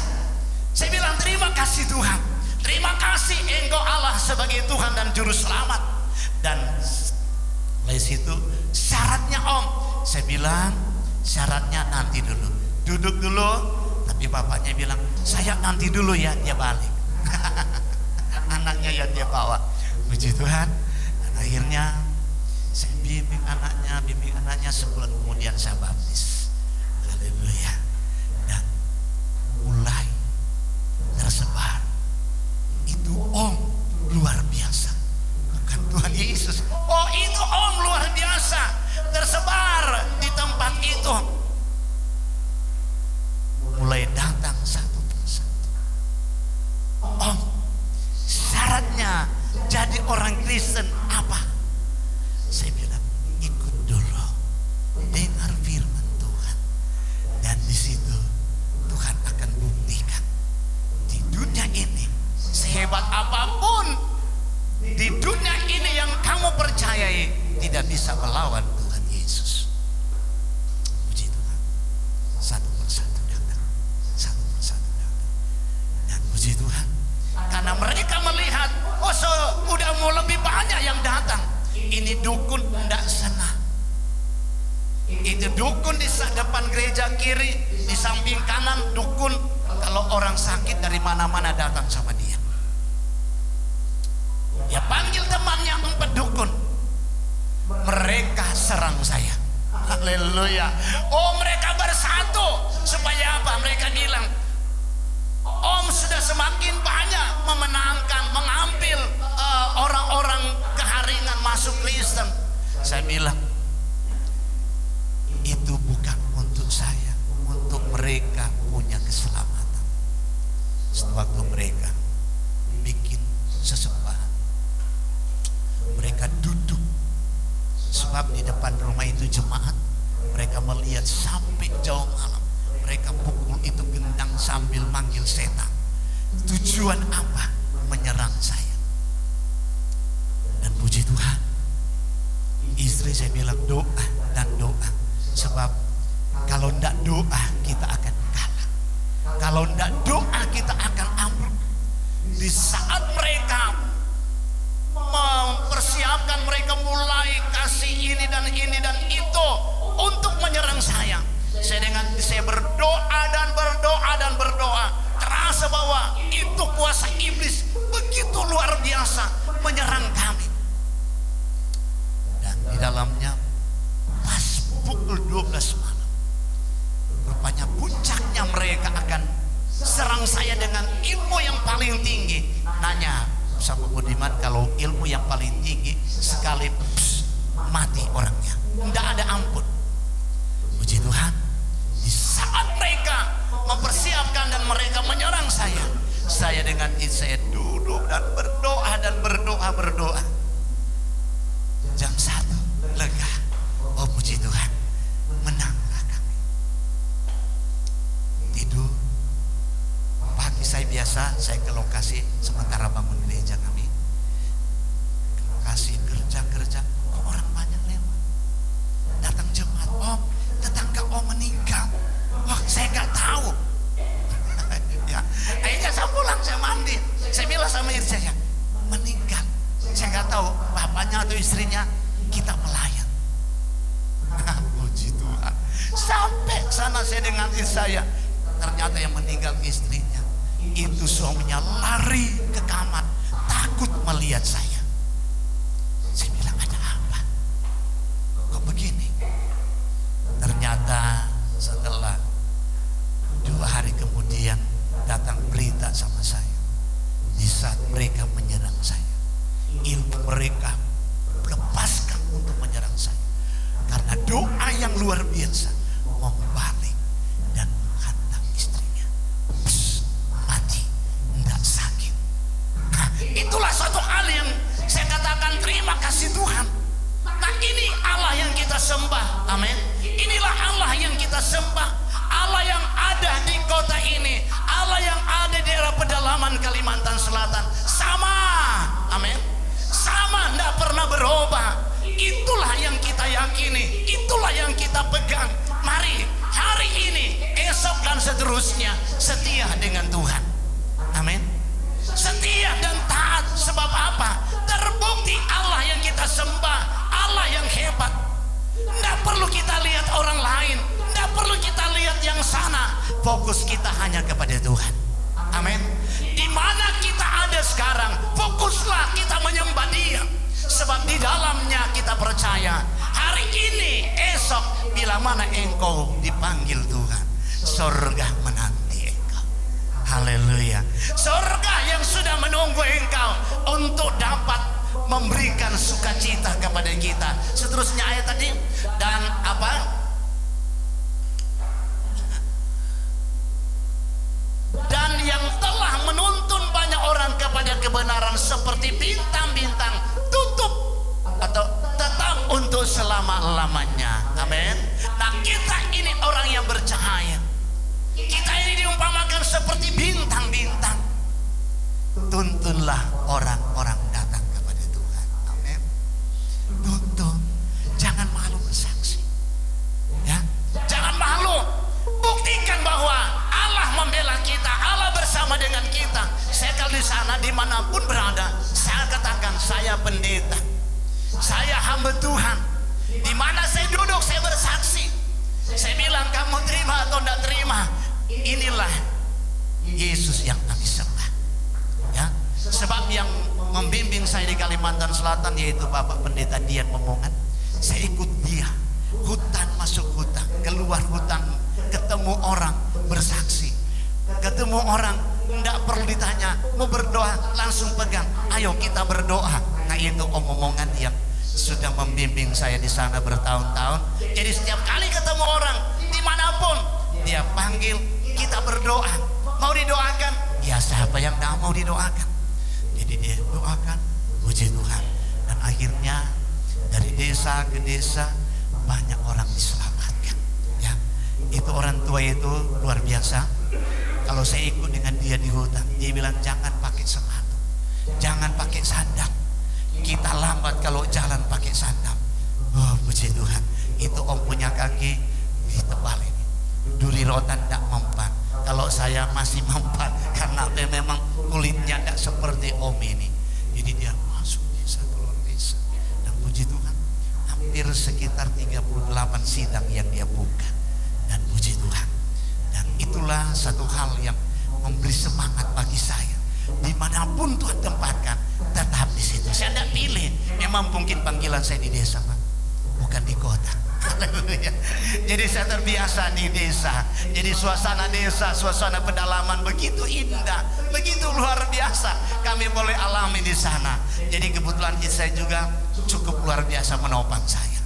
Saya bilang terima kasih Tuhan, terima kasih Engkau Allah sebagai Tuhan dan Juru Selamat. Dan dari situ syaratnya Om, saya bilang syaratnya nanti dulu, duduk dulu. Tapi bapaknya bilang, saya nanti dulu ya, dia balik. Anaknya yang dia bawa. Puji Tuhan. Dan akhirnya saya bimbing anaknya, sebulan kemudian saya baptis. Haleluya. Dan mulai tersebar. Itu Om luar biasa, bukan Tuhan Yesus. Oh itu Om luar biasa, tersebar di tempat itu. Mulai datang satu persatu. Om, syaratnya jadi orang Kristen apa? Saya bilang, ikut dulu, dengar firman Tuhan, dan di situ Tuhan akan buktikan. Di dunia ini, sehebat apapun di dunia ini yang kamu percayai, tidak bisa melawan Tuhan Yesus. Puji Tuhan, satu persatu datang, satu persatu datang. Dan puji Tuhan, karena mereka melihat, oh udah mau lebih banyak yang datang. Ini dukun tidak senang. Itu dukun di depan gereja kiri, di samping kanan dukun. Kalau orang sakit dari mana-mana datang sama dia. Dia panggil temannya 4 dukun. Mereka serang saya. Haleluya. Oh, mereka bersatu. Supaya apa? Mereka bilang, Om sudah semakin banyak memenangkan, mengambil orang-orang keharingan masuk Kristen. Saya bilang, itu bukan untuk saya, untuk mereka punya keselamatan. Sewaktu mereka bikin sesembahan, mereka duduk, sebab di depan rumah itu jemaat. Mereka melihat sampai jauh malam. Mereka pukul itu gendang sambil manggil setan. Tujuan apa? Menyerang saya. Dan puji Tuhan, istri saya bilang doa dan doa. Sebab kalau tidak doa kita akan kalah. Kalau tidak doa kita akan ambruk. Di saat mereka mempersiapkan, mereka mulai kasih ini dan itu untuk menyerang saya. Saya berdoa dan berdoa dan berdoa. Terasa bahwa itu kuasa iblis begitu luar biasa menyerang kami. Dan di dalamnya pas pukul 12 malam, rupanya puncaknya mereka akan serang saya dengan ilmu yang paling tinggi. Nanya sama Budiman, kalau ilmu yang paling tinggi sekali mati orangnya, tidak ada ampun. Puji Tuhan, di saat mereka mempersiapkan dan mereka menyerang saya dengan saya duduk dan berdoa. Jam 1 lega. Oh puji Tuhan, menanglah kami. Tidur. Pagi saya biasa, saya ke lokasi sementara bangun gereja kami. Ke lokasi kerja, oh, orang banyak lewat. Datang jemaat, Om, tetangga Om meninggal. Wah, saya nggak tahu. Ya, akhirnya saya pulang, saya mandi. Saya bilang sama istri saya, meninggal. Saya nggak tahu bapaknya atau istrinya, kita melayang. Puji Tuhan. Sampai sana saya dengan istri saya, ternyata yang meninggal istrinya. Itu suaminya lari ke kamar, takut melihat saya. Saya bilang, ada apa? Kok begini? Ternyata setelah 2 hari kemudian datang berita sama saya. Di saat mereka menyerang saya, ilmu mereka lepaskan untuk menyerang saya. Karena doa yang luar biasa, membalik dan menghantam istrinya. Mati, tidak sakit. Nah, itulah satu hal yang saya katakan terima kasih Tuhan. Nah, ini Allah yang kita sembah. Amin. Inilah Allah yang kita sembah. Allah yang ada di kota ini, Allah yang ada di daerah pedalaman Kalimantan Selatan, sama. Amin. Sama, tidak pernah berubah. Itulah yang kita yakini, itulah yang kita pegang. Mari hari ini, esok dan seterusnya setia dengan Tuhan. Amin. Setia dan taat. Sebab apa? Terbukti Allah yang kita sembah, Allah yang hebat. Tidak perlu kita lihat orang lain, tidak perlu kita lihat yang sana. Fokus kita hanya kepada Tuhan. Amin. Di mana kita ada sekarang, fokuslah kita menyembah Dia. Sebab di dalamnya kita percaya, hari ini, esok, bila mana engkau dipanggil Tuhan, surga menanti engkau. Haleluya. Surga yang sudah menunggu engkau untuk dapat memberikan sukacita kepada kita. Seterusnya ayat tadi, dan apa? Dan yang telah menuntun banyak orang kepada kebenaran seperti bintang-bintang tutup atau tetap untuk selama-lamanya. Amin. Nah, kita ini orang yang bercahaya. Kita ini diumpamakan seperti bintang-bintang. Tuntunlah orang-orang datang kepada Tuhan. Amin. Tuntun. Jangan malu bersaksi. Ya, jangan malu. Buktikan bahwa Allah membela kita, Allah bersama dengan kita. Saya kalau di sana dimanapun berada, saya katakan saya pendeta, saya hamba Tuhan. Di mana saya duduk saya bersaksi. Saya bilang, kamu terima atau tidak terima, inilah Yesus yang kami sembah. Ya, sebab yang membimbing saya di Kalimantan Selatan yaitu Bapak Pendeta Dian Momongan. Saya ikut dia, hutan masuk hutan, keluar hutan, ketemu orang bersaksi, ketemu orang tidak perlu ditanya mau berdoa, langsung pegang, ayo kita berdoa. Nah itu omongan yang sudah membimbing saya di sana bertahun-tahun. Jadi setiap kali ketemu orang dimanapun dia panggil, kita berdoa. Mau didoakan? Ya siapa yang tidak mau didoakan? Jadi dia doakan, puji Tuhan. Dan akhirnya dari desa ke desa banyak orang diselamatkan. Ya, itu orang tua itu luar biasa. Kalau saya ikut dengan dia di hutan, dia bilang jangan pakai sepatu, jangan pakai sandal. Kita lambat kalau jalan pakai sandal. Oh puji Tuhan, itu om punya kaki tebal ini, duri rotan tidak mempan. Kalau saya masih mempan karena memang kulitnya tidak seperti om ini. Jadi dia masuk desa keluar desa, dan puji Tuhan hampir sekitar 38 sidang yang dia buka. Dan puji Tuhan, dan itulah satu hal yang memberi semangat bagi saya. Dimanapun Tuhan tempatkan, tetap di situ. Saya tidak pilih. Memang mungkin panggilan saya di desa, Pak, bukan di kota. Haleluya. Jadi saya terbiasa di desa. Jadi suasana desa, suasana pedalaman begitu indah, begitu luar biasa. Kami boleh alami di sana. Jadi kebetulan saya juga cukup luar biasa menopang saya.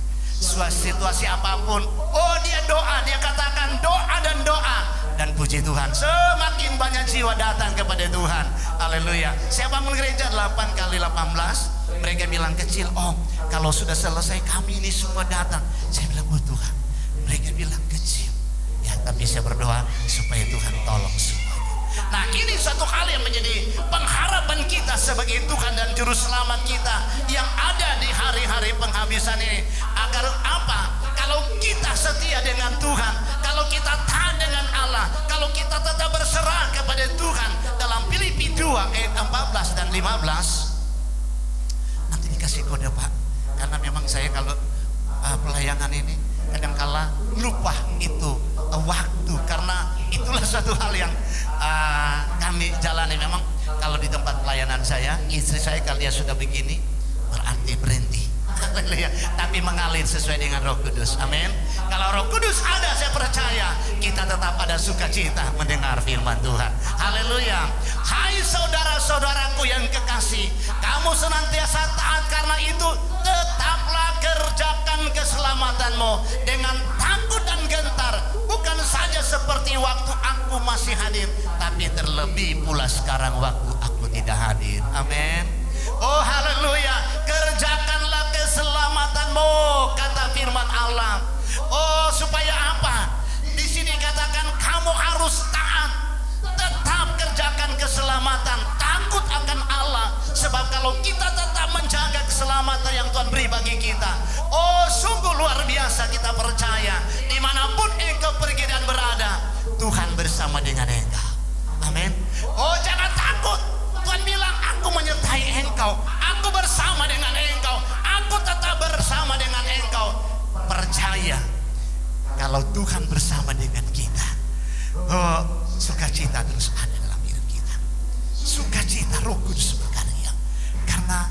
Situasi apapun, oh dia doa, dia katakan doa dan doa. Dan puji Tuhan, semakin banyak jiwa datang kepada Tuhan. Haleluya. Saya bangun gereja 8 kali 18. Mereka bilang kecil, oh kalau sudah selesai kami ini semua datang. Saya bilang, oh Tuhan. Mereka bilang kecil. Ya tapi saya berdoa supaya Tuhan tolong semuanya. Nah ini suatu hal yang menjadi pengharapan kita sebagai Tuhan dan Juru Selamat kita yang ada di hari-hari penghabisan ini. Agar apa? Kalau kita setia dengan Tuhan, kalau kita taat dengan Allah, kalau kita tetap berserah kepada Tuhan, dalam Filipi 2 ayat 14 dan 15, nanti dikasih kode Pak, karena memang saya kalau pelayanan ini kadangkala lupa itu waktu, karena itulah satu hal yang kami jalani. Memang kalau di tempat pelayanan saya, istri saya kalau dia sudah begini berarti berhenti. Tapi mengalir sesuai dengan Roh Kudus. Amin. Kalau Roh Kudus ada, saya percaya kita tetap ada sukacita mendengar firman Tuhan. Haleluya. Hai saudara-saudaraku yang kekasih, kamu senantiasa taat, karena itu tetaplah kerjakan keselamatanmu dengan takut dan gentar, bukan saja seperti waktu aku masih hadir, tapi terlebih pula sekarang waktu aku tidak hadir. Amin. Oh haleluya. Kerjakanlah keselamatanmu, kata firman Allah. Oh supaya apa? Di sini katakan kamu harus taat, tetap kerjakan keselamatan, takut akan Allah. Sebab kalau kita tetap menjaga keselamatan yang Tuhan beri bagi kita, oh sungguh luar biasa. Kita percaya dimanapun engkau pergi dan berada, Tuhan bersama dengan engkau. Amin. Oh jangan takut. Tuhan bilang aku menyertai engkau, aku bersama dengan engkau, aku tetap bersama dengan engkau. Percaya kalau Tuhan bersama dengan kita, oh sukacita terus ada dalam hidup kita. Sukacita Roh Kudus berkarya. Karena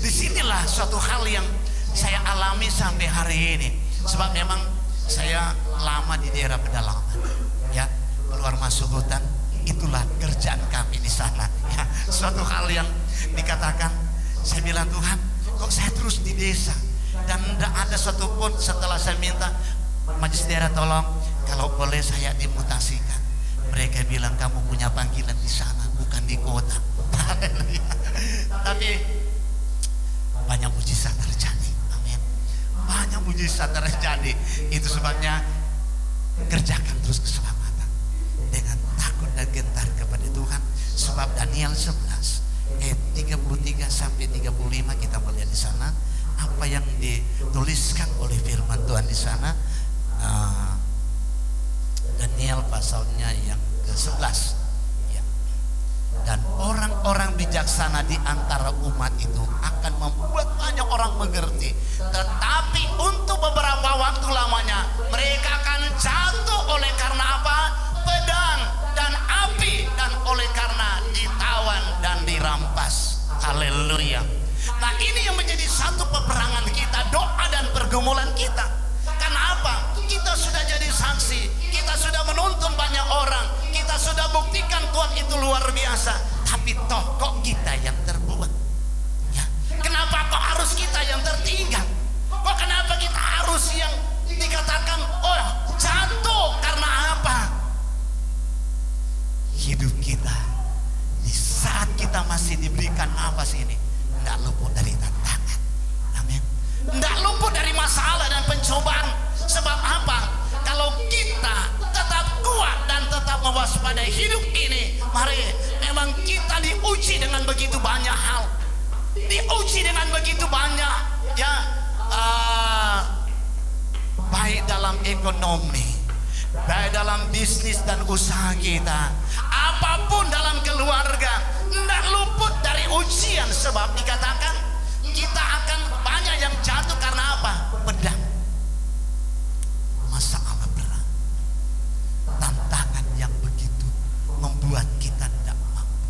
disinilah suatu hal yang saya alami sampai hari ini. Sebab memang saya lama di daerah pedalaman, ya, keluar masuk hutan. Itulah kerjaan kami di sana. Ya, suatu hal yang dikatakan, saya bilang Tuhan, kok saya terus di desa dan tidak ada satupun setelah saya minta majelis daerah tolong, kalau boleh saya dimutasikan. Mereka bilang kamu punya panggilan di sana, bukan di kota. Tapi banyak mujizat terjadi. Amin. Banyak mujizat terjadi. Itu sebabnya kerjakan terus keselamatan dengan takut dan gentar kepada Tuhan. Sebab Daniel 11 ayat 33 sampai 35 kita melihat di sana apa yang dituliskan oleh firman Tuhan di sana. Daniel pasalnya yang ke-11 ya. Dan orang orang bijaksana di antara umat itu akan membuat banyak orang mengerti. Tetapi untuk beberapa waktu lamanya mereka akan jatuh oleh karena apa? Pedang dan api, dan oleh karena ditawan dan dirampas. Haleluya. Nah, ini yang menjadi satu peperangan kita, doa dan pergumulan kita. Karena apa? Kita sudah jadi saksi, kita sudah menuntun banyak orang, kita sudah buktikan Tuhan itu luar biasa. Tapi toh kok kita yang terbuat? Ya. Kenapa kok harus kita yang tertinggal? Kok kenapa kita harus yang dikatakan jatuh? Karena apa? Hidup kita di saat kita masih diberikan nafas ini tidak luput dari tantangan. Amin. Tidak luput dari masalah dan pencobaan. Sebab apa? Kalau kita tetap kuat dan tetap mewaspadai hidup ini, mari, memang kita diuji dengan begitu banyak hal, diuji dengan begitu banyak, ya, baik dalam ekonomi, baik dalam bisnis dan usaha kita, apapun dalam keluarga, tidak luput dari ujian. Sebab dikatakan kita akan banyak yang jatuh karena apa? Pedang. Masalah berat, tantangan yang begitu membuat kita tidak mampu.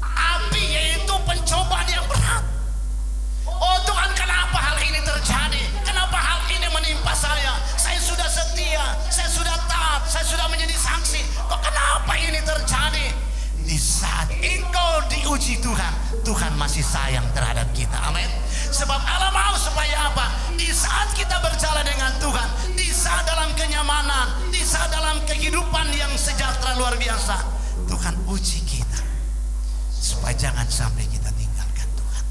Api yaitu pencobaan yang berat. Oh Tuhan, kenapa hal ini terjadi? Kenapa hal ini menimpa saya? Saya sudah setia, saya sudah taat, saya sudah menjadi saksi. Kok kenapa ini terjadi? Di saat engkau diuji Tuhan, Tuhan masih sayang terhadap kita. Amin. Sebab Allah mau supaya apa? Di saat kita berjalan dengan Tuhan, di saat dalam kenyamanan, di saat dalam kehidupan yang sejahtera luar biasa, Tuhan uji kita supaya jangan sampai kita tinggalkan Tuhan,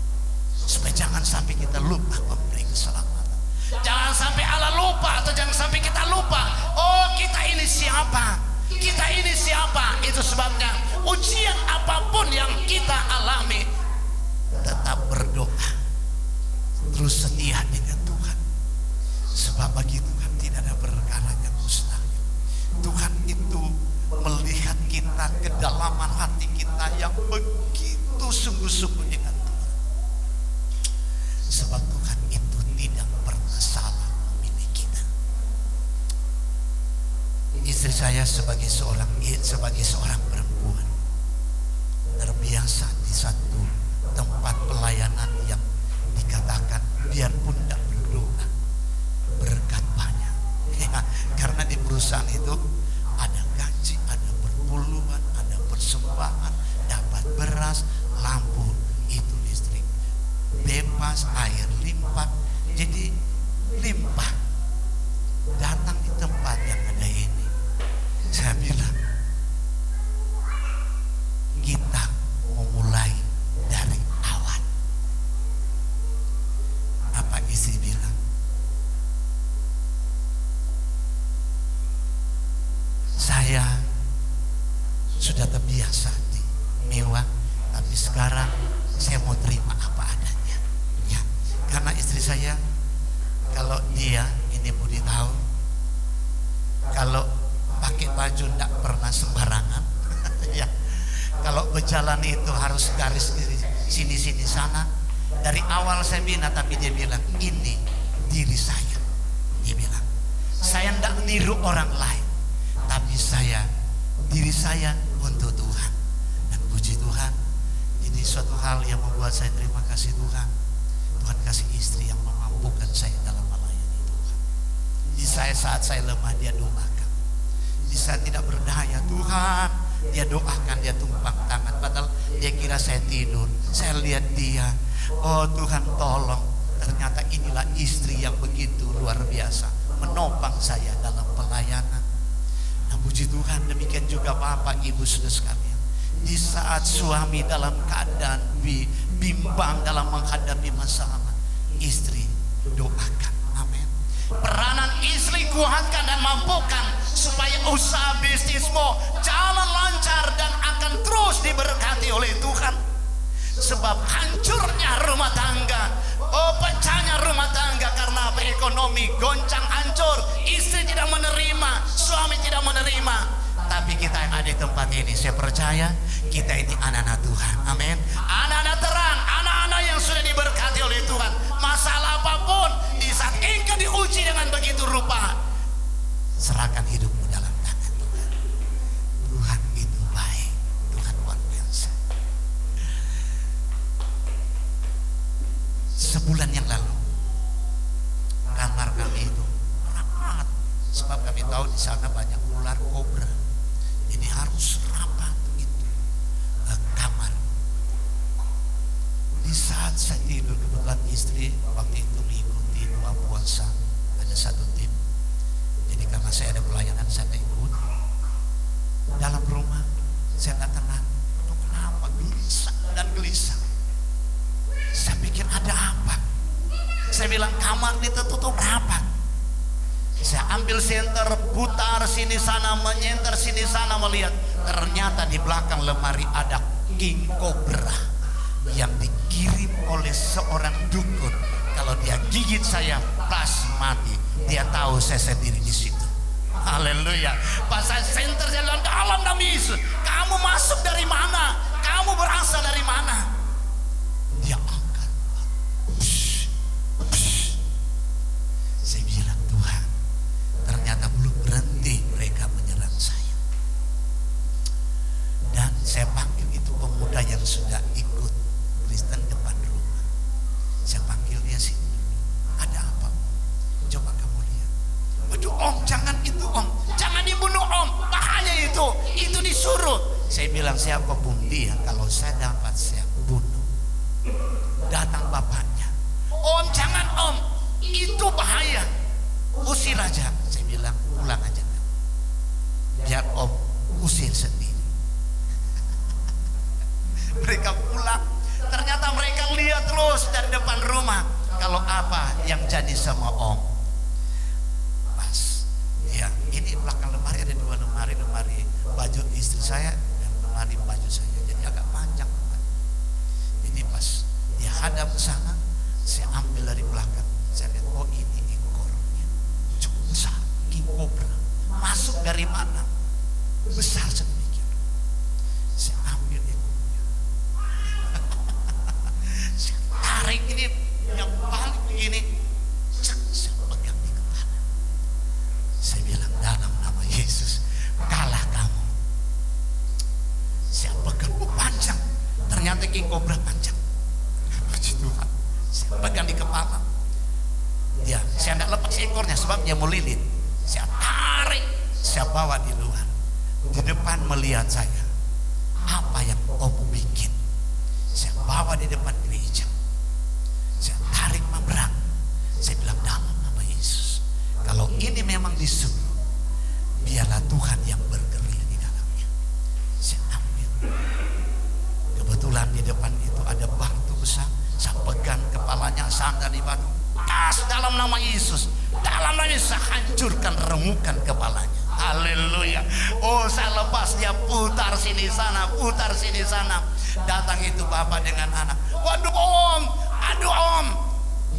supaya jangan sampai kita lupa memberi keselamatan. Jangan sampai Allah lupa, atau jangan sampai kita lupa, oh kita ini siapa, kita ini siapa. Itu sebabnya ujian apapun yang kita alami, tetap berdoa, terus setia dengan Tuhan. Sebab bagi Tuhan tidak ada perkara yang mustahil. Tuhan itu melihat kita, kedalaman hati kita yang begitu sungguh-sungguh dengan Tuhan. Sebab Tuhan itu tidak pernah salah memilih kita. Istri saya sebagai seorang perempuan terbiasa di satu tempat pelayanan yang dikatakan biarpun tidak berdoa berkat banyak, ya, karena di perusahaan itu ada gaji, ada perpuluhan, ada persembahan, dapat beras, lampu itu listrik bebas, air limpah, jadi limpah. Datang di tempat yang ada ini, saya bilang kita memulai dari awal. Apa istri bilang? Saya sudah terbiasa di mewah, tapi sekarang saya mau terima apa adanya. Ya, karena istri saya, kalau dia, ini Budi tahu, kalau pakai baju tidak pernah sembarangan. Ya, kalau berjalan itu harus garis sini sana. Dari awal saya bina, tapi dia bilang ini diri saya. Dia bilang saya tidak niru orang lain, tapi diri saya untuk Tuhan. Dan puji Tuhan, ini suatu hal yang membuat saya terima kasih Tuhan. Tuhan kasih istri yang memampukan saya dalam melayani Tuhan. Di saat saya lemah, dia doakan. Di saat tidak berdaya, Tuhan, dia doakan, dia tumpang tangan. Padahal dia kira saya tidur. Saya lihat dia, oh Tuhan tolong. Ternyata inilah istri yang begitu luar biasa, menopang saya dalam pelayanan. Nah puji Tuhan, demikian juga Bapak Ibu saudara sekalian. Di saat suami dalam keadaan bimbang dalam menghadapi masalah, istri doakan. Amin. Peranan istri kuatkan dan mampukan supaya usaha bisnismu jalan lancar dan akan terus diberkati oleh Tuhan. Sebab hancurnya rumah tangga, pecahnya rumah tangga karena ekonomi goncang hancur, istri tidak menerima, suami tidak menerima. Tetapi kita yang ada di tempat ini, saya percaya kita ini anak-anak Tuhan. Amin. Anak-anak terang, anak-anak yang sudah diberkati oleh Tuhan. Masalah apapun, di saat engkau diuji dengan begitu rupa, serahkan hidupmu dalam tangan Tuhan. Tuhan itu baik, Tuhan luar biasa. Sebulan yang lalu, kamar kami itu rapat, sebab kami tahu di sana banyak ular kobra. Jadi harus rapat itu kamar. Di saat saya tidur, kebetulan istri waktu itu mengikuti doa puasa, ada satu tim. Jadi karena saya ada pelayanan, saya ikut. Dalam rumah saya nggak tenang. Itu kenapa gelisah dan gelisah? Saya pikir ada apa? Saya bilang kamar ini tertutup rapat. Saya ambil senter, putar sini sana, menyenter sini sana, melihat ternyata di belakang lemari ada king cobra yang dikirim oleh seorang dukun. Kalau dia gigit saya pas mati, dia tahu saya sendiri di situ. Haleluya. Pas saya senter, saya bilang dalam nama Yesus, kamu masuk dari mana? Kamu berasal dari mana? Dia angkat. Saya bilang, Tuhan, ternyata belum berhenti mereka menyerang saya. Dan saya panggil itu pemuda yang sudah ikut Kristen depan rumah. Saya panggil dia sini dulu. Ada apa? Coba kamu lihat. Waduh om, jangan itu om, jangan dibunuh om, bahaya itu disuruh. Saya bilang, siapa pun dia, kalau saya dapat saya bunuh. Datang bapaknya, om jangan om, itu bahaya, usir aja. Saya bilang, pulang aja, biar om usir sendiri. Mereka pulang, ternyata mereka lihat terus dari depan rumah kalau apa yang jadi sama om. Pas ya, ini belakang lemari ada dua lemari baju istri saya dan lemari baju saya, jadi agak panjang. Jadi pas dia hadap ke sana, saya ambil dari belakang. Saya lihat, oh ini ekornya cukup besar, king cobra. Masuk dari mana? Besar sedemikian. Saya ambil ekornya. Saya tarik ini, yang balik begini. Saya pegang di kepala. Saya bilang, dalam nama Yesus, kalah kamu. Saya pegang panjang. Ternyata king cobra panjang. Puji Tuhan. Saya pegang di kepala. Ya, saya tidak lepas ekornya sebab dia mau lilit. Saya tarik, saya bawa di luar. Di depan melihat saya. Apa yang om bikin? Saya bawa di depan gereja. Saya tarik mabrang. Saya bilang, dalam nama Yesus, kalau ini memang disuruh, biarlah Tuhan yang bergerak di dalamnya. Saya ambil. Kebetulan di depan itu ada batu besar. Saya pegang kepalanya, sandal di batu. Kas dalam nama Yesus, dalam nama Yesus, saya hancurkan, remukan kepalanya. Haleluya. Oh, saya lepas, dia putar sini sana, putar sini sana. Datang itu bapak dengan anak. Waduh om, aduh om.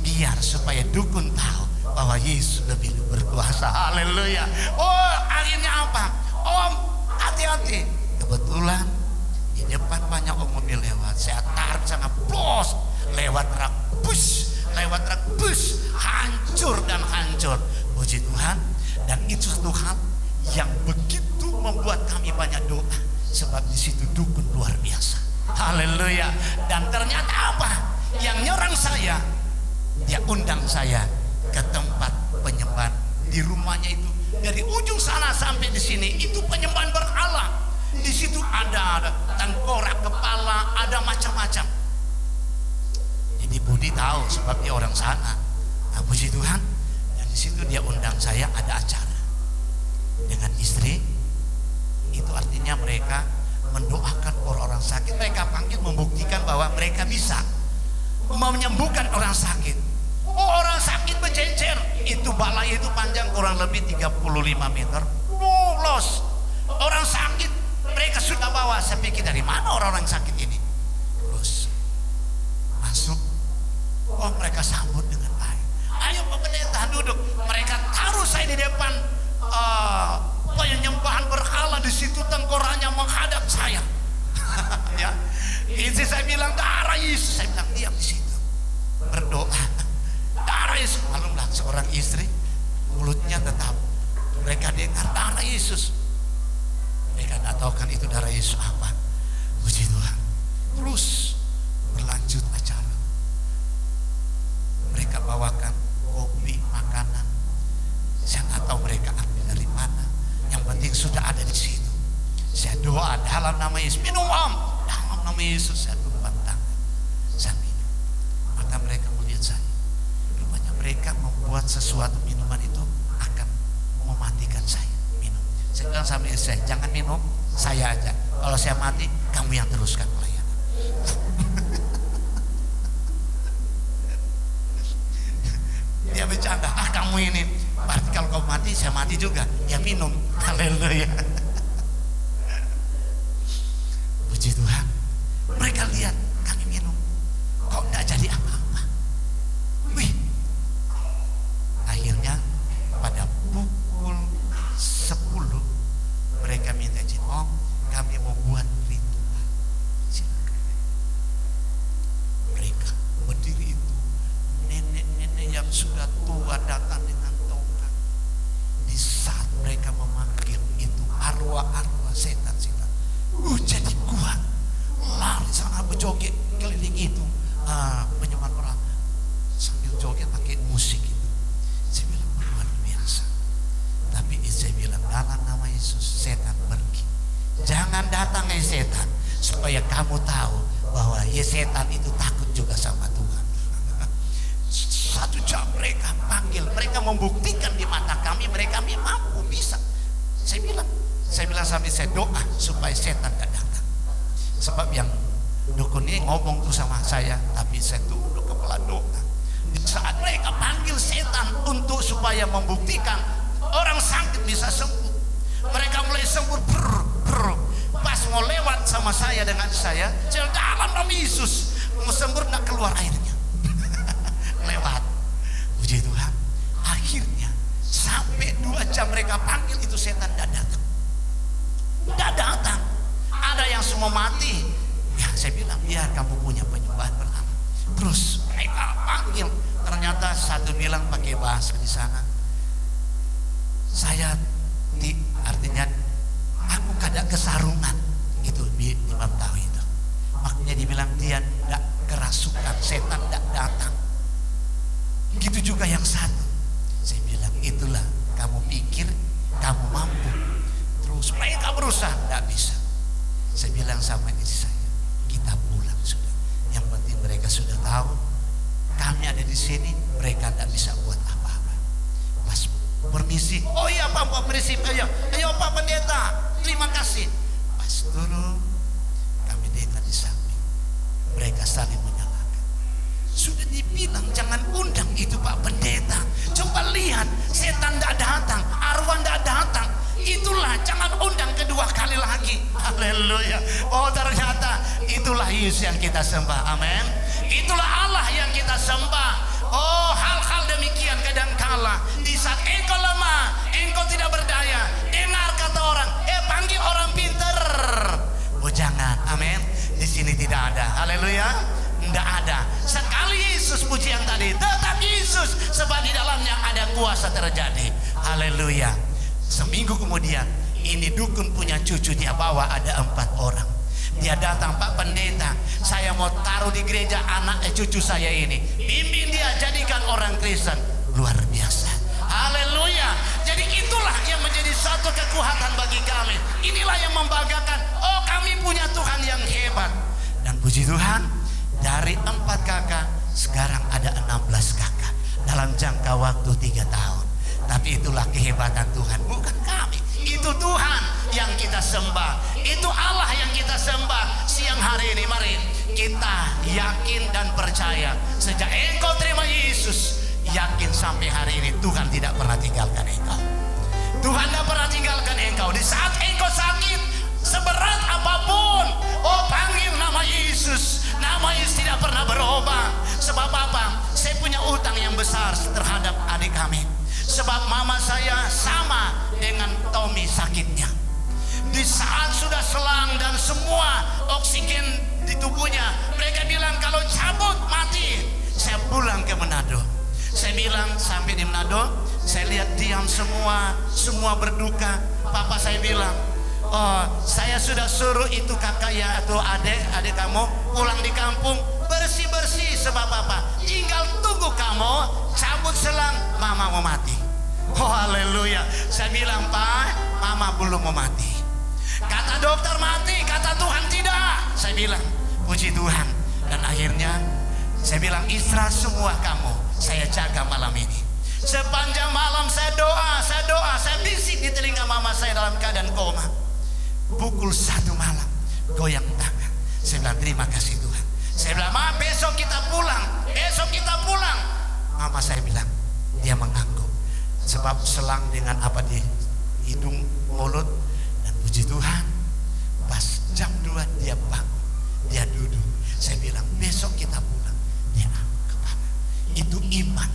Biar supaya dukun tahu bahwa Yesus lebih berkuasa. Haleluya. Oh, akhirnya apa? Om, hati-hati. Kebetulan di depan banyak mobil lewat. Saya tarik sana, blos, lewat rak bus, hancur dan hancur. Puji Tuhan. Dan itu satu hal yang begitu membuat kami banyak doa, sebab di situ dukun luar biasa. Haleluya. Dan ternyata apa? Yang nyerang saya, dia undang saya ke tempat penyembahan di rumahnya itu. Dari ujung sana sampai di sini itu penyembahan berhala. Di situ ada tengkorak kepala, ada macam-macam. Jadi Budi tahu sebab dia orang sana. Nah, puji Tuhan. Dan di situ dia undang saya, ada acara dengan istri. Itu artinya mereka mendoakan orang-orang sakit. Mereka panggil membuktikan bahwa mereka bisa menyembuhkan orang sakit. Oh, orang sakit berjejer. Itu balai itu panjang kurang lebih 35 meter. Los. Orang sakit mereka sudah bawa. Saya pikir dari mana orang-orang sakit ini? Terus masuk. Oh, mereka sambut dengan baik. Ayo Pak Pendeta duduk. Mereka taruh saya di depan penyembahan berhala di situ tengkoraknya menghadap saya. Ya, istri saya bilang darah Yesus. Saya bilang diam di situ, berdoa. Darah Yesus. Malumlah seorang istri, mulutnya tetap mereka dengar darah Yesus. Mereka tidak tahu kan itu darah Yesus apa. Puji Tuhan. Terus berlanjut acara. Mereka bawakan kopi, makanan. Saya nggak tahu mereka ambil dari mana. Yang penting sudah ada di situ. Saya doa dalam nama Yesus. Minum om. Dalam nama Yesus saya tumpah tangan. Saya minum. Maka mereka melihat saya. Rupanya mereka membuat sesuatu minuman itu akan mematikan saya. Minum. Saya bilang sama istri saya, jangan minum, saya aja. Kalau saya mati, kamu yang teruskan pelayanan. Dia bercanda, kamu ini. Berarti kalau kamu mati, saya mati juga. Ya minum. Haleluya. Puji Tuhan. Mereka lihat kami minum, kok tidak jadi apa-apa. Wih. Akhirnya pada pukul 10 mereka minta izin, om kami mau buat ritual. Silakan. Mereka berdiri itu, nenek-nenek yang sudah tua datang dengan tongkat. Di saat mereka memanggil itu arwah-arwah setan-setan, jadi kuat, lari sana berjoget keliling itu, penyembah orang sambil joget pakai musik itu. Saya bilang luar biasa. Tapi saya bilang dalam nama Yesus, setan pergi. Jangan datang setan, supaya kamu tahu bahwa setan itu takut juga sama Tuhan. 1 jam mereka panggil, mereka membuktikan di mata kami mereka mampu bisa. Saya bilang sampai saya doa supaya setan tidak datang. Sebab yang dukun ini ngomong tuh sama saya, tapi saya tunduk kepala doa. Di saat mereka panggil setan untuk supaya membuktikan orang sakit bisa sembuh, mereka mulai sembuh. Pas mau lewat sama saya dengan saya dalam nama Yesus, mau sembuh tidak keluar airnya. Lewat. Puji Tuhan. Akhirnya sampai 2 jam mereka panggil itu setan tidak datang. Ada yang semua mati. Ya saya bilang biar kamu punya penyembahan pertama. Terus mereka panggil. Ternyata satu bilang pakai bahasa di sana, saya artinya aku kada kesarungan. Itu Imam tahu itu. Makanya dibilang dia tidak kerasukan, setan tidak datang. Begitu juga yang satu. Saya bilang itulah kamu pikir kamu mampu. Terus mereka berusaha tidak bisa. Saya bilang sama istri saya, kita pulang sudah. Yang penting mereka sudah tahu kami ada di sini, mereka tidak bisa buat apa-apa. Pas permisi, oh iya Pak permisi, ayo Pak Pendeta, terima kasih. Pas turun, kami dengar di samping, mereka saling menyalahkan. Sudah dibilang jangan undang itu Pak Pendeta. Coba lihat, setan tidak datang, arwah tidak datang. Itulah jangan undang kedua kali lagi. Haleluya. Oh ternyata itulah Yesus yang kita sembah. Amin. Itulah Allah yang kita sembah. Oh hal-hal demikian kadangkala di saat engkau lemah, engkau tidak berdaya, dengar kata orang, panggil orang pintar. Oh jangan. Amin. Di sini tidak ada. Haleluya. Tidak ada. Sekali Yesus pujian tadi, tetap Yesus, sebab di dalamnya ada kuasa terjadi. Haleluya. Seminggu kemudian ini dukun punya cucu, dia bawa ada 4 orang. Dia datang, Pak Pendeta, saya mau taruh di gereja anak cucu saya ini, bimbing dia jadikan orang Kristen. Luar biasa. Haleluya. Jadi itulah yang menjadi satu kekuatan bagi kami. Inilah yang membanggakan. Oh kami punya Tuhan yang hebat. Dan puji Tuhan, dari 4 kakak sekarang ada 16 kakak dalam jangka waktu 3 tahun. Tapi itulah kehebatan Tuhan, bukan kami. Itu Tuhan yang kita sembah. Itu Allah yang kita sembah. Siang hari ini mari kita yakin dan percaya. Sejak engkau terima Yesus, yakin sampai hari ini Tuhan tidak pernah tinggalkan engkau. Tuhan tidak pernah tinggalkan engkau. Di saat engkau sakit seberat apapun, oh panggil nama Yesus. Nama Yesus tidak pernah berubah. Sebab apa? Saya punya utang yang besar terhadap adik kami. Sebab mama saya sama dengan Tommy sakitnya. Di Di saat sudah selang dan semua oksigen di tubuhnya, mereka bilang kalau cabut mati. Saya pulang ke Manado. Saya bilang sampai di Manado, saya lihat diam semua berduka. Papa saya bilang, oh saya sudah suruh itu kakak ya atau adik kamu pulang di kampung bersih-bersih sebab apa? Tinggal tunggu kamu cabut selang mama mau mati. Oh haleluya. Saya bilang, Pak, mama belum mau mati. Kata dokter mati, kata Tuhan tidak. Saya bilang, puji Tuhan. Dan akhirnya saya bilang, istirahat semua kamu, saya jaga malam ini. Sepanjang malam saya doa, saya bisik di telinga mama saya dalam keadaan koma. Pukul 1 malam, goyang tangan. Saya bilang, terima kasih Tuhan. Saya bilang, Ma, besok kita pulang. Mama saya bilang, dia mengangguk. Sebab selang dengan apa di hidung, mulut. Dan puji Tuhan, pas jam 2 dia bangun, dia duduk. Saya bilang, besok kita pulang. Dia angkat tangan. Itu iman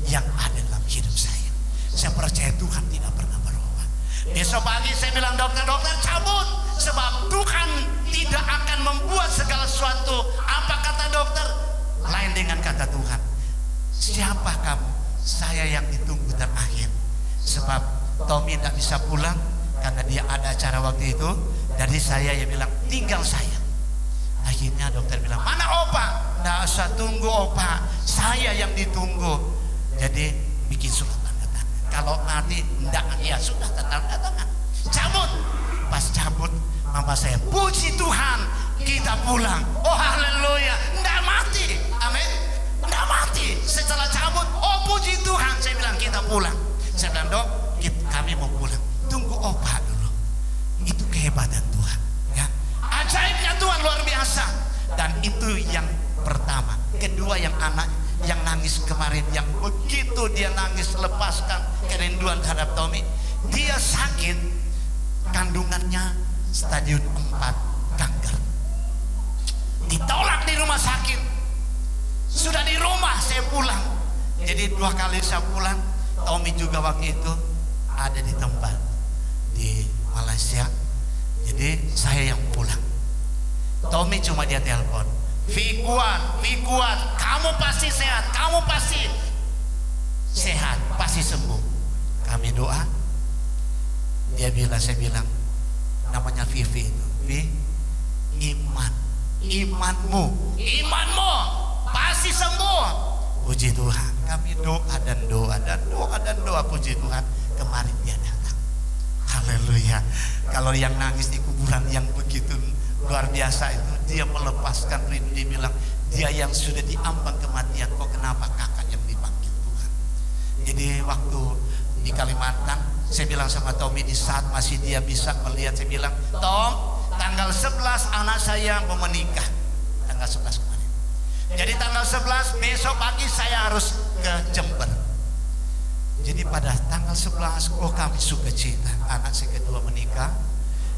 yang ada dalam hidup saya. Saya percaya Tuhan tidak pernah berubah. Besok pagi saya bilang, dokter cabut. Sebab Tuhan tidak akan membuat segala sesuatu, apa kata dokter, lain dengan kata Tuhan. Siapa kamu? Saya yang ditunggu terakhir. Sebab Tommy tidak bisa pulang karena dia ada acara waktu itu. Jadi saya yang bilang, tinggal saya. Akhirnya dokter bilang, mana opa? Tidak usah tunggu opa, saya yang ditunggu. Jadi bikin surat tanda tangan. Kalau nanti tidak, ya sudah tanda tangan. Cabut. Pas cabut, mama saya, puji Tuhan, kita pulang. Oh haleluya, tidak mati. Amin. Tidak mati. Setelah cabut, oh puji Tuhan. Saya bilang, kita pulang. Saya bilang, dok, kami mau pulang. Tunggu opa dulu. Itu kehebatan Tuhan. Ya. Ajaibnya Tuhan luar biasa. Dan itu yang pertama. Kedua, yang anak yang nangis kemarin, yang begitu dia nangis lepaskan kerinduan terhadap Tommy. Dia sakit, kandungannya stadium 4 kanker. Ditolak di rumah sakit. Sudah di rumah saya pulang. Jadi 2 kali saya pulang. Tommy juga waktu itu ada di tempat di Malaysia. Jadi saya yang pulang. Tommy cuma dia telepon, Vi kuat, kamu pasti sehat, pasti sembuh. Kami doa. Saya bilang, namanya Vivi itu, Vi, imanmu pasti sembuh. Puji Tuhan. Kami doa dan doa, puji Tuhan. Kemarin dia datang. Haleluya. Kalau yang nangis di kuburan yang begitu luar biasa itu, dia melepaskan rindu. Dia bilang, dia yang sudah diambang kematian, kok kenapa kakak yang dipanggil Tuhan. Jadi waktu di Kalimantan, saya bilang sama Tommy, di saat masih dia bisa melihat, saya bilang, Tom, tanggal 11 anak saya mau menikah. Tanggal 11 kemarin. Jadi tanggal 11 besok pagi saya harus ke Jember. Jadi pada tanggal 11, oh kami sukacita, anak saya kedua menikah.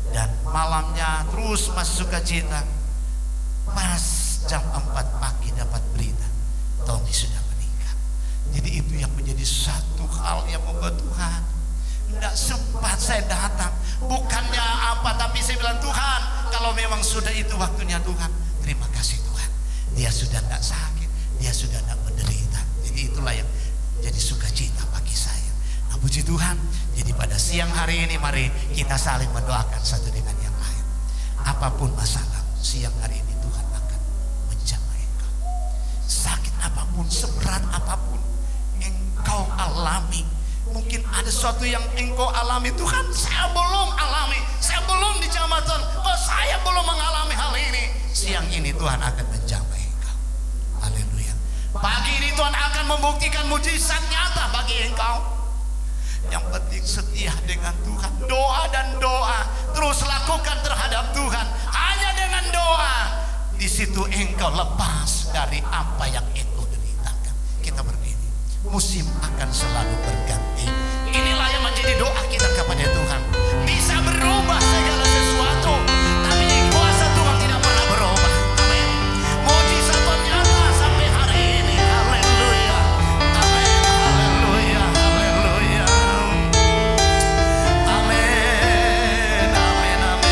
Dan malamnya terus masih sukacita. Pas jam 4 pagi dapat berita, Tommy sudah menikah. Jadi itu yang menjadi satu hal yang membuat Tuhan, tidak sempat saya datang. Bukannya apa, tapi saya bilang, Tuhan, kalau memang sudah itu waktunya Tuhan, terima kasih Tuhan. Dia sudah tidak sakit, dia sudah tidak menderita. Jadi itulah yang jadi sukacita bagi saya. Nah puji Tuhan. Jadi pada siang hari ini mari kita saling mendoakan satu dengan yang lain. Apapun masalah, siang hari ini Tuhan akan menjamah engkau. Sakit apapun, seberat apapun engkau alami. Mungkin ada sesuatu yang engkau alami, Tuhan saya belum alami, saya belum dijamah Tuhan, oh saya belum mengalami hal ini. Siang ini Tuhan akan menjamah engkau. Haleluya. Pagi ini Tuhan akan membuktikan mujizat nyata bagi engkau. Yang penting setia dengan Tuhan. Doa dan doa terus lakukan terhadap Tuhan. Hanya dengan doa, di situ engkau lepas dari apa yang engkau deritakan. Kita berdiri. Musim akan selalu berganti. Inilah yang menjadi doa kita kepada Tuhan. Bisa berubah segala sesuatu, tapi kuasa Tuhan tidak pernah berubah. Amin. Mujizat Tuhan nyata sampai hari ini. Haleluya. Amin. Haleluya. Haleluya. Amin. Amin. Amin.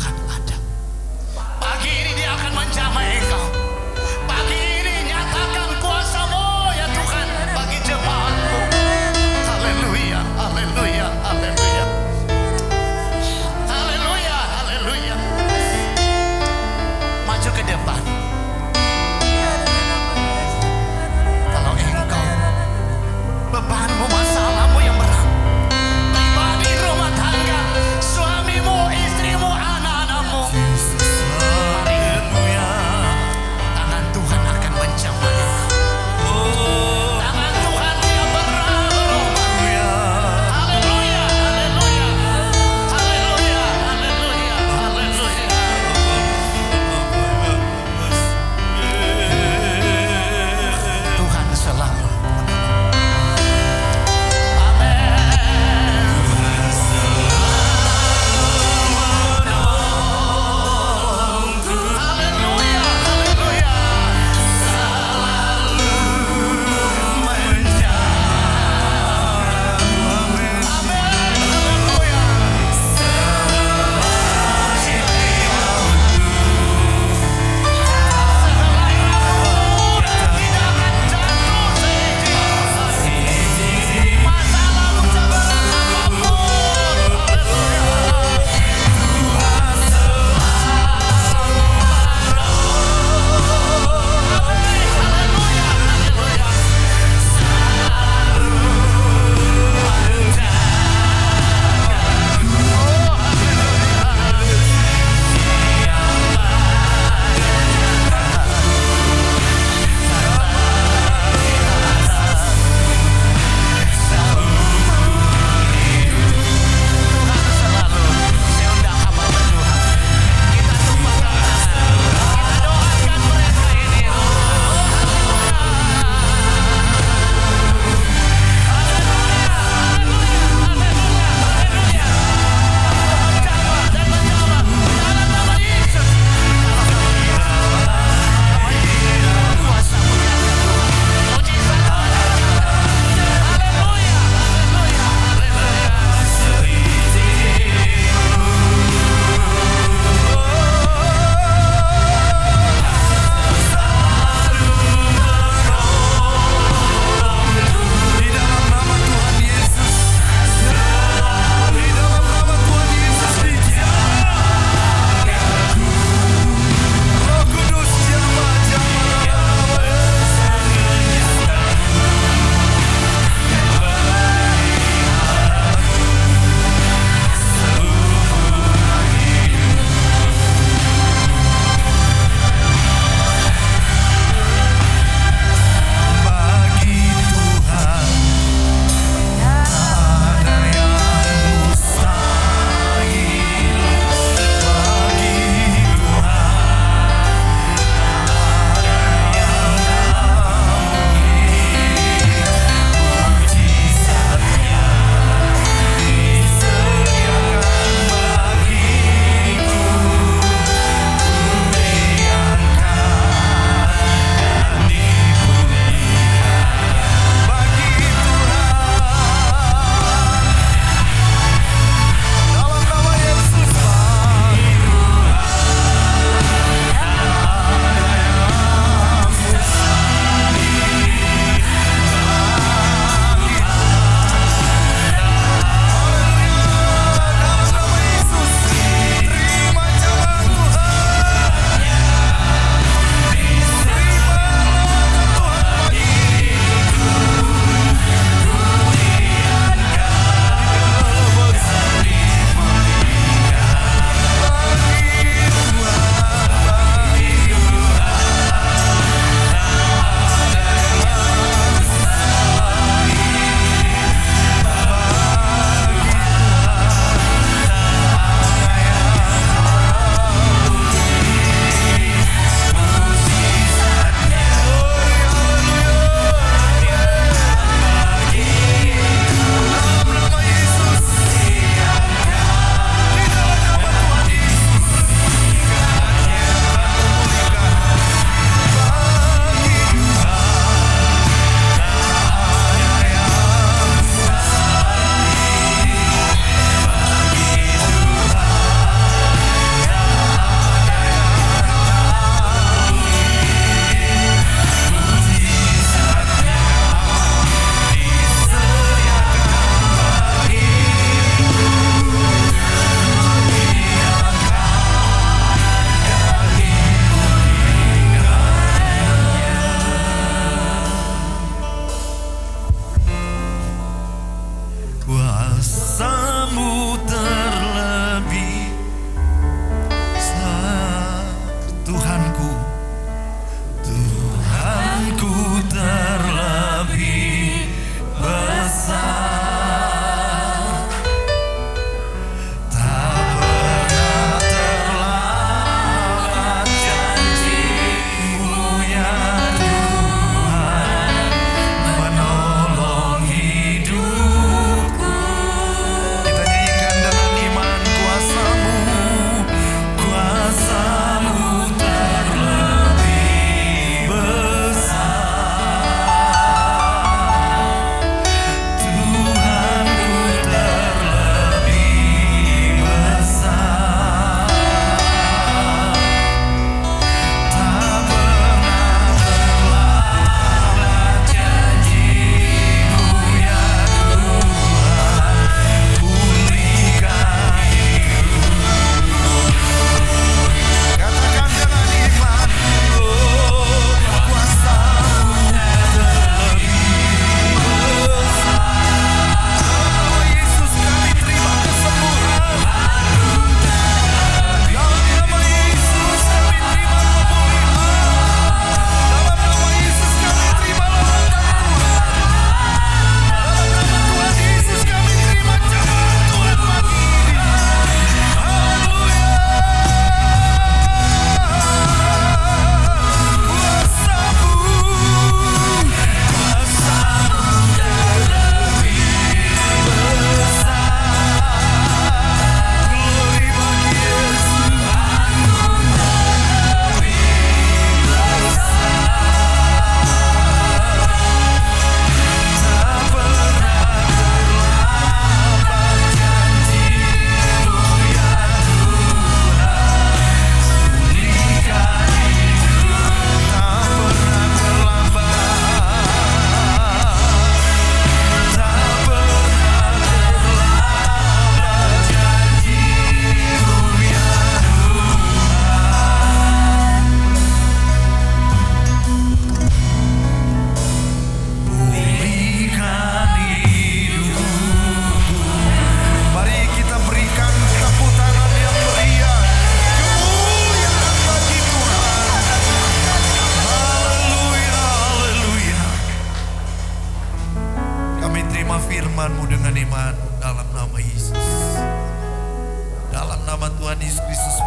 Tuhan ada. Pagi ini dia akan menjamah engkau. Pagi ini nyatakan kuasa-Mu ya Tuhan bagi jemaat-Mu. Haleluya, haleluya, haleluya. Haleluya, haleluya. Maju ke depan. Kalau engkau bebanmu, masalahmu yang berat, pribadi, rumah tangga, suamimu, istrimu, anak-anakmu, haleluya,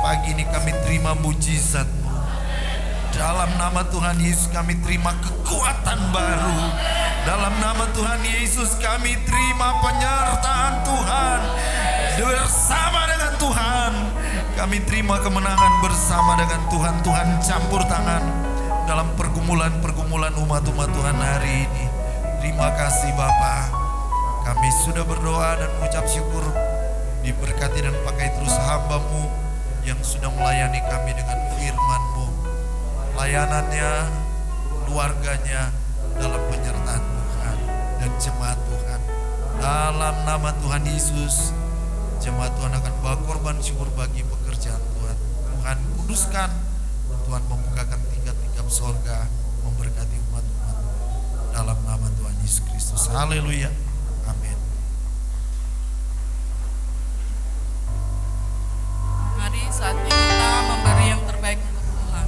pagi ini kami terima mujizat-Mu. Dalam nama Tuhan Yesus kami terima kekuatan baru. Dalam nama Tuhan Yesus kami terima penyertaan Tuhan. Bersama dengan Tuhan kami terima kemenangan bersama dengan Tuhan. Tuhan campur tangan dalam pergumulan-pergumulan umat-umat Tuhan hari ini. Terima kasih Bapa. Kami sudah berdoa dan mengucap syukur. Diberkati dan pakai terus hamba-Mu yang sudah melayani kami dengan firman-Mu. Layanannya, keluarganya dalam penyertaan Tuhan dan jemaat Tuhan. Dalam nama Tuhan Yesus, jemaat Tuhan akan bawa korban syukur bagi pekerjaan Tuhan. Tuhan kuduskan, Tuhan membukakan tingkap-tingkap sorga, memberkati umat-umat. Dalam nama Tuhan Yesus Kristus. Haleluya. Amin. Mari saatnya kita memberi yang terbaik untuk Tuhan.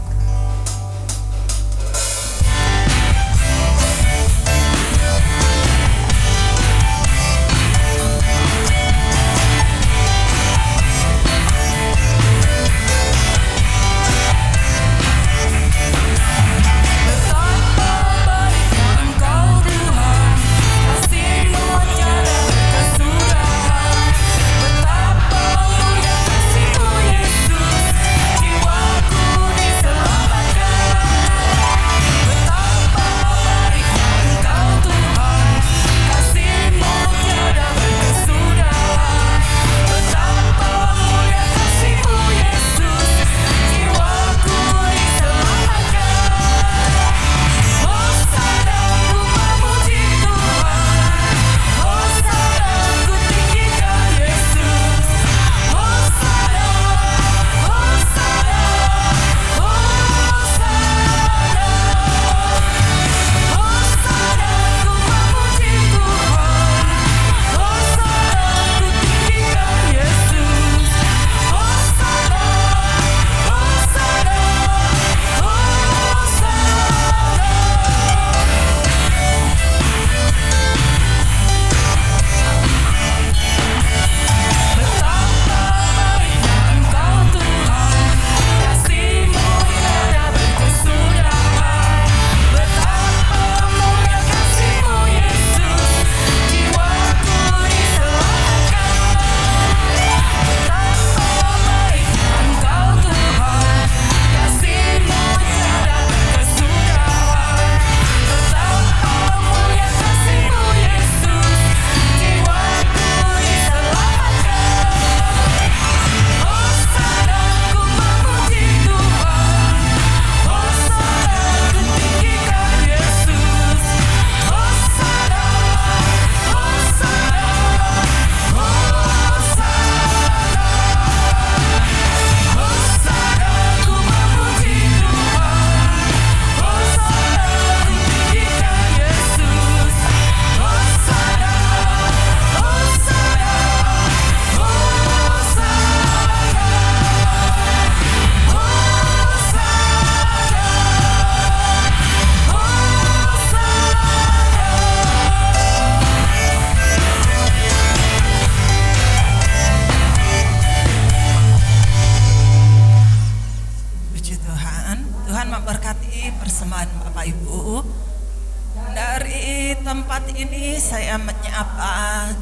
saya menyapa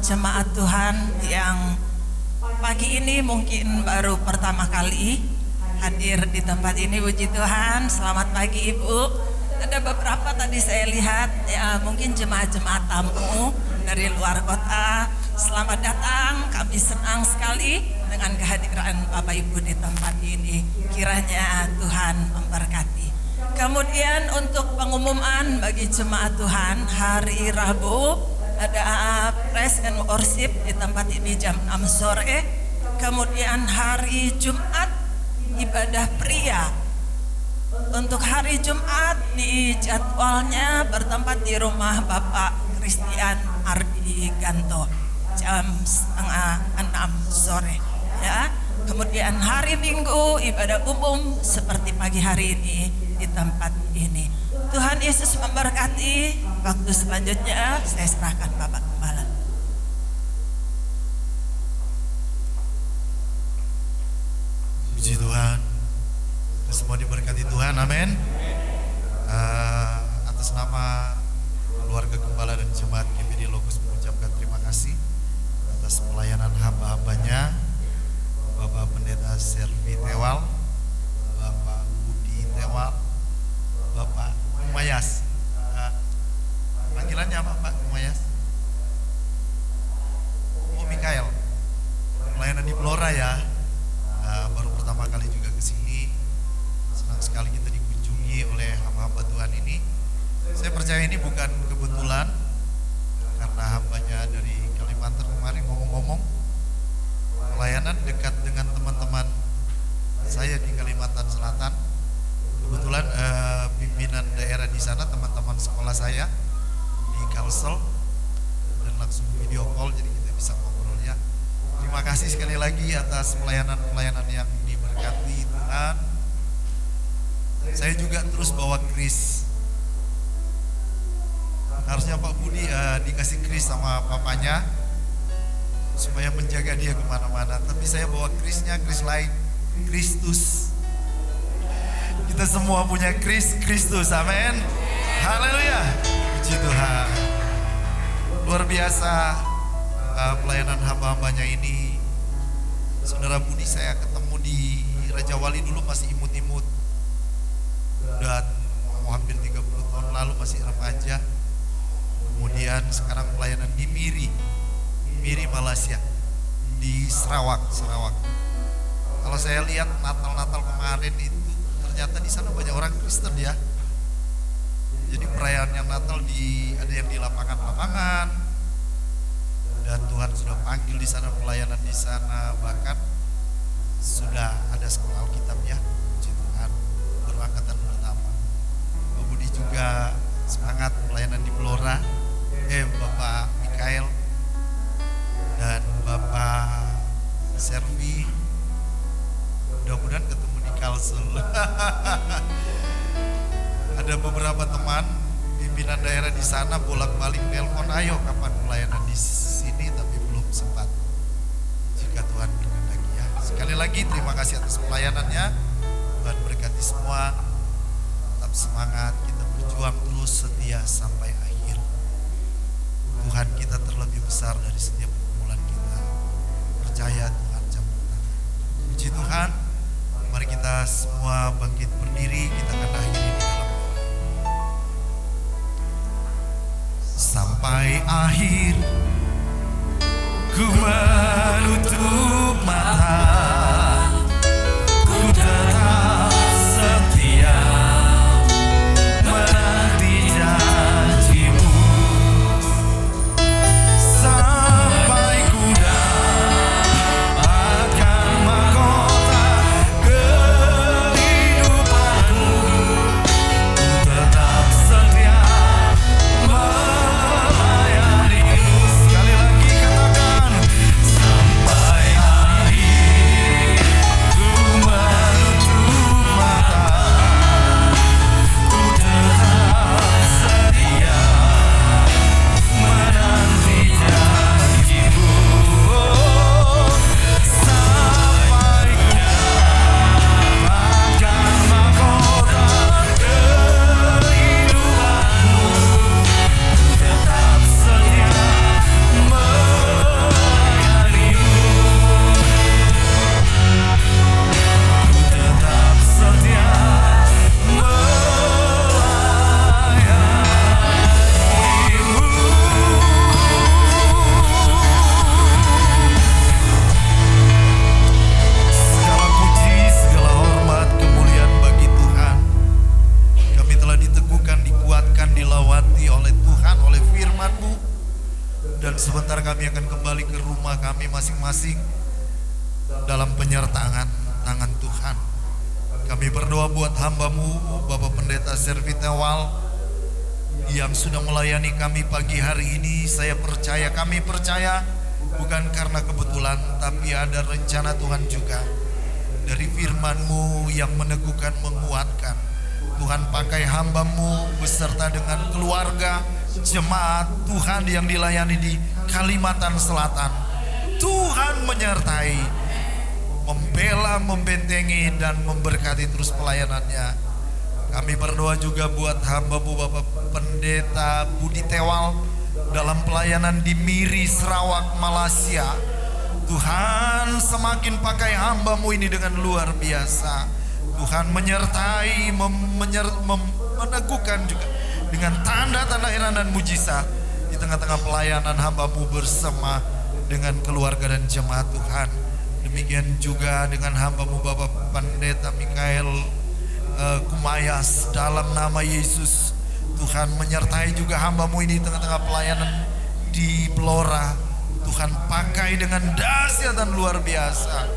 jemaat Tuhan yang pagi ini mungkin baru pertama kali hadir di tempat ini. Puji Tuhan, selamat pagi Ibu. Ada beberapa tadi saya lihat ya, mungkin jemaat-jemaat tamu dari luar kota. Selamat datang, kami senang sekali dengan kehadiran Bapak Ibu di tempat ini. Kiranya Tuhan memberkati. Kemudian untuk pengumuman bagi jemaat Tuhan, hari Rabu ada praise and worship di tempat ini jam 6 sore. Kemudian hari Jumat ibadah pria. Untuk hari Jumat di jadwalnya bertempat di rumah Bapak Christian Ardi Ganto jam 5:30 sore ya. Kemudian hari Minggu ibadah umum seperti pagi hari ini di tempat ini. Tuhan Yesus memberkati. Waktu selanjutnya saya serahkan Bapak Gembala. Puji Puji Tuhan. Kita semua diberkati Tuhan, amin. Atas nama keluarga gembala dan jemaat GBD Logos mengucapkan terima kasih atas pelayanan hamba-hambanya, Bapak Pendeta Servi Tewal, Bapak Budi Tewal, Bapak Umayas. Panggilannya apa Pak Umayas? Oh, Mikael. Pelayanan di Blora ya. Baru pertama kali juga ke sini. Senang sekali kita dikunjungi oleh hamba-hamba Tuhan ini. Saya percaya ini bukan kebetulan, karena hambanya dari Kalimantan kemarin ngomong-ngomong pelayanan dekat dengan teman-teman saya di Kalimantan Selatan. Kebetulan pimpinan daerah di sana, teman-teman sekolah saya di Kalsel, dan langsung video call jadi kita bisa ngobrol ya. Terima kasih sekali lagi atas pelayanan-pelayanan yang diberkati Tuhan. Saya juga terus bawa kris. Harusnya Pak Budi dikasih kris sama papanya supaya menjaga dia kemana-mana. Tapi saya bawa krisnya, kris lain, Kristus. Kita semua punya Kristus, amin. Haleluya, puji Tuhan. Luar biasa pelayanan hamba-hambanya ini. Saudara Budi saya ketemu di Raja Wali dulu masih imut-imut. Udah mau hampir 30 tahun lalu masih remaja. Kemudian sekarang pelayanan di Miri Malaysia, di Sarawak. Kalau saya lihat Natal kemarin itu ternyata di sana banyak orang Kristen ya. Jadi perayaan yang Natal ada yang di lapangan-lapangan, dan Tuhan sudah panggil di sana pelayanan di sana, bahkan sudah ada sekolah Alkitab ya. Puji Tuhan, baru angkatan pertama. Pak Budi juga semangat pelayanan di Blora. Bapak Mikael dan Bapak Servi, mudah-mudahan ketemu di Kalsel. Ada beberapa teman pimpinan daerah di sana bolak-balik nelpon, ayo kapan pelayanan di sini, tapi belum sempat. Jika Tuhan berkehendak ya. Sekali lagi terima kasih atas pelayanannya. Tuhan berkati semua. Tetap semangat, kita berjuang terus setia sampai akhir. Tuhan kita terlebih besar dari setiap pergumulan kita. Percaya Tuhan campur tangan. Puji Tuhan. Mari kita semua bangkit berdiri, kita akan akhiri di dalam doa. Sampai akhir ku menutup mata, ku tetap setia menanti janjimu. Sampai ku dapatkan mahkota kehidupanmu, ku tetap setia melayanimu. Sekali lagi katakan, sampai akhir ku menutup mata, ku tetap setia menanti janjimu. Sampai ku dapatkan mahkota kehidupanmu, ku tetap setia melayanimu. Ku tetap setia Segala puji, segala hormat, kemuliaan bagi Tuhan. Kami telah diteguhkan, dikuatkan, dilawati oleh Tuhan, oleh firman-Mu. Dan sebentar kami akan kembali ke rumah kami masing-masing dalam penyertaan tangan Tuhan. Kami berdoa buat hamba-Mu, Bapak Pendeta Servi Tewal, yang sudah melayani kami pagi hari ini. Kami percaya bukan karena kebetulan, tapi ada rencana Tuhan juga. Dari firman-Mu yang meneguhkan, menguatkan, Tuhan pakai hamba-Mu beserta dengan keluarga, jemaat Tuhan yang dilayani di Kalimantan Selatan. Tuhan menyertai. membela, membentengi, dan memberkati terus pelayanannya. Kami berdoa juga buat hamba-Mu Bapak Pendeta Budi Tewal dalam pelayanan di Miri, Sarawak, Malaysia. Tuhan semakin pakai hamba-Mu ini dengan luar biasa. Tuhan menyertai, meneguhkan juga dengan tanda-tanda heran dan mujizat di tengah-tengah pelayanan hamba-Mu bersama dengan keluarga dan jemaat Tuhan. Demikian juga dengan hamba-Mu Bapak Pendeta Mikael Kumayas, dalam nama Yesus Tuhan menyertai juga hamba-Mu ini di tengah-tengah pelayanan di Blora. Tuhan pakai dengan dahsyat dan luar biasa.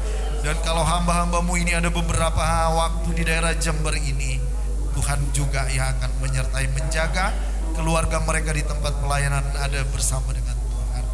Dan kalau hamba-hamba-Mu ini ada beberapa waktu di daerah Jember ini, Tuhan juga yang akan menyertai, menjaga keluarga mereka di tempat pelayanan ada bersama dengan Tuhan.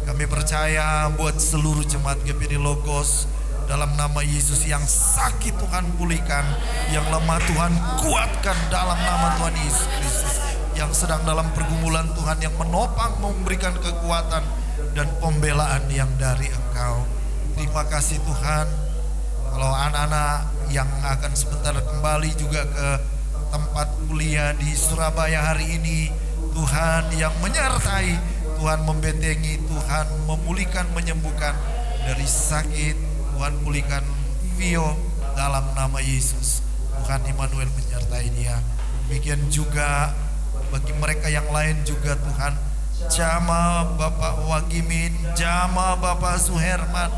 Kami percaya buat seluruh jemaat GPD Logos, dalam nama Yesus, yang sakit Tuhan pulihkan, yang lemah Tuhan kuatkan dalam nama Tuhan Yesus Kristus, yang sedang dalam pergumulan Tuhan yang menopang, memberikan kekuatan dan pembelaan yang dari Engkau. Terima kasih Tuhan. Kalau anak-anak yang akan sebentar kembali juga ke tempat kuliah di Surabaya hari ini, Tuhan yang menyertai, Tuhan membentengi, Tuhan memulihkan, menyembuhkan dari sakit. Tuhan pulihkan Vio dalam nama Yesus. Tuhan Immanuel menyertai dia. Demikian juga bagi mereka yang lain juga Tuhan, jamaah Bapak Wagimin, jamaah Bapak Suherman,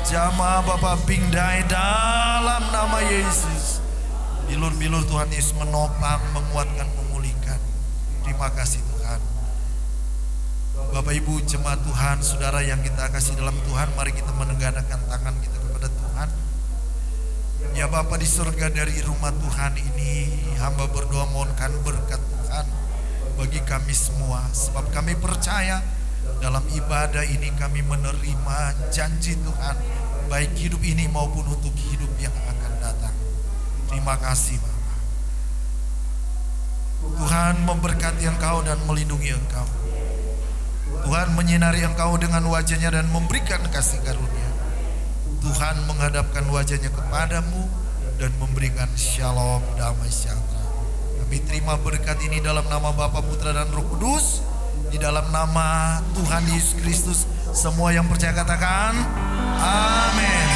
jamaah Bapak Bingdai, dalam nama Yesus. Bilur-bilur Tuhan Yesus menopang, menguatkan, memulihkan. Terima kasih Tuhan. Bapak Ibu jemaat Tuhan, saudara yang kita kasih dalam Tuhan, mari kita menegakkan tangan kita kepada Tuhan. Ya Bapa di surga, dari rumah Tuhan ini hamba berdoa mohonkan berkat Tuhan bagi kami semua. Sebab kami percaya dalam ibadah ini kami menerima janji Tuhan, baik hidup ini maupun untuk hidup yang akan datang. Terima kasih Bapa. Tuhan memberkati Engkau dan melindungi Engkau. Tuhan menyinari Engkau dengan wajahnya dan memberikan kasih karunia. Tuhan menghadapkan wajahnya kepadamu dan memberikan shalom, damai sejahtera. Kami terima berkat ini dalam nama Bapa, Putra dan Roh Kudus. Di dalam nama Tuhan Yesus Kristus. Semua yang percaya katakan amin.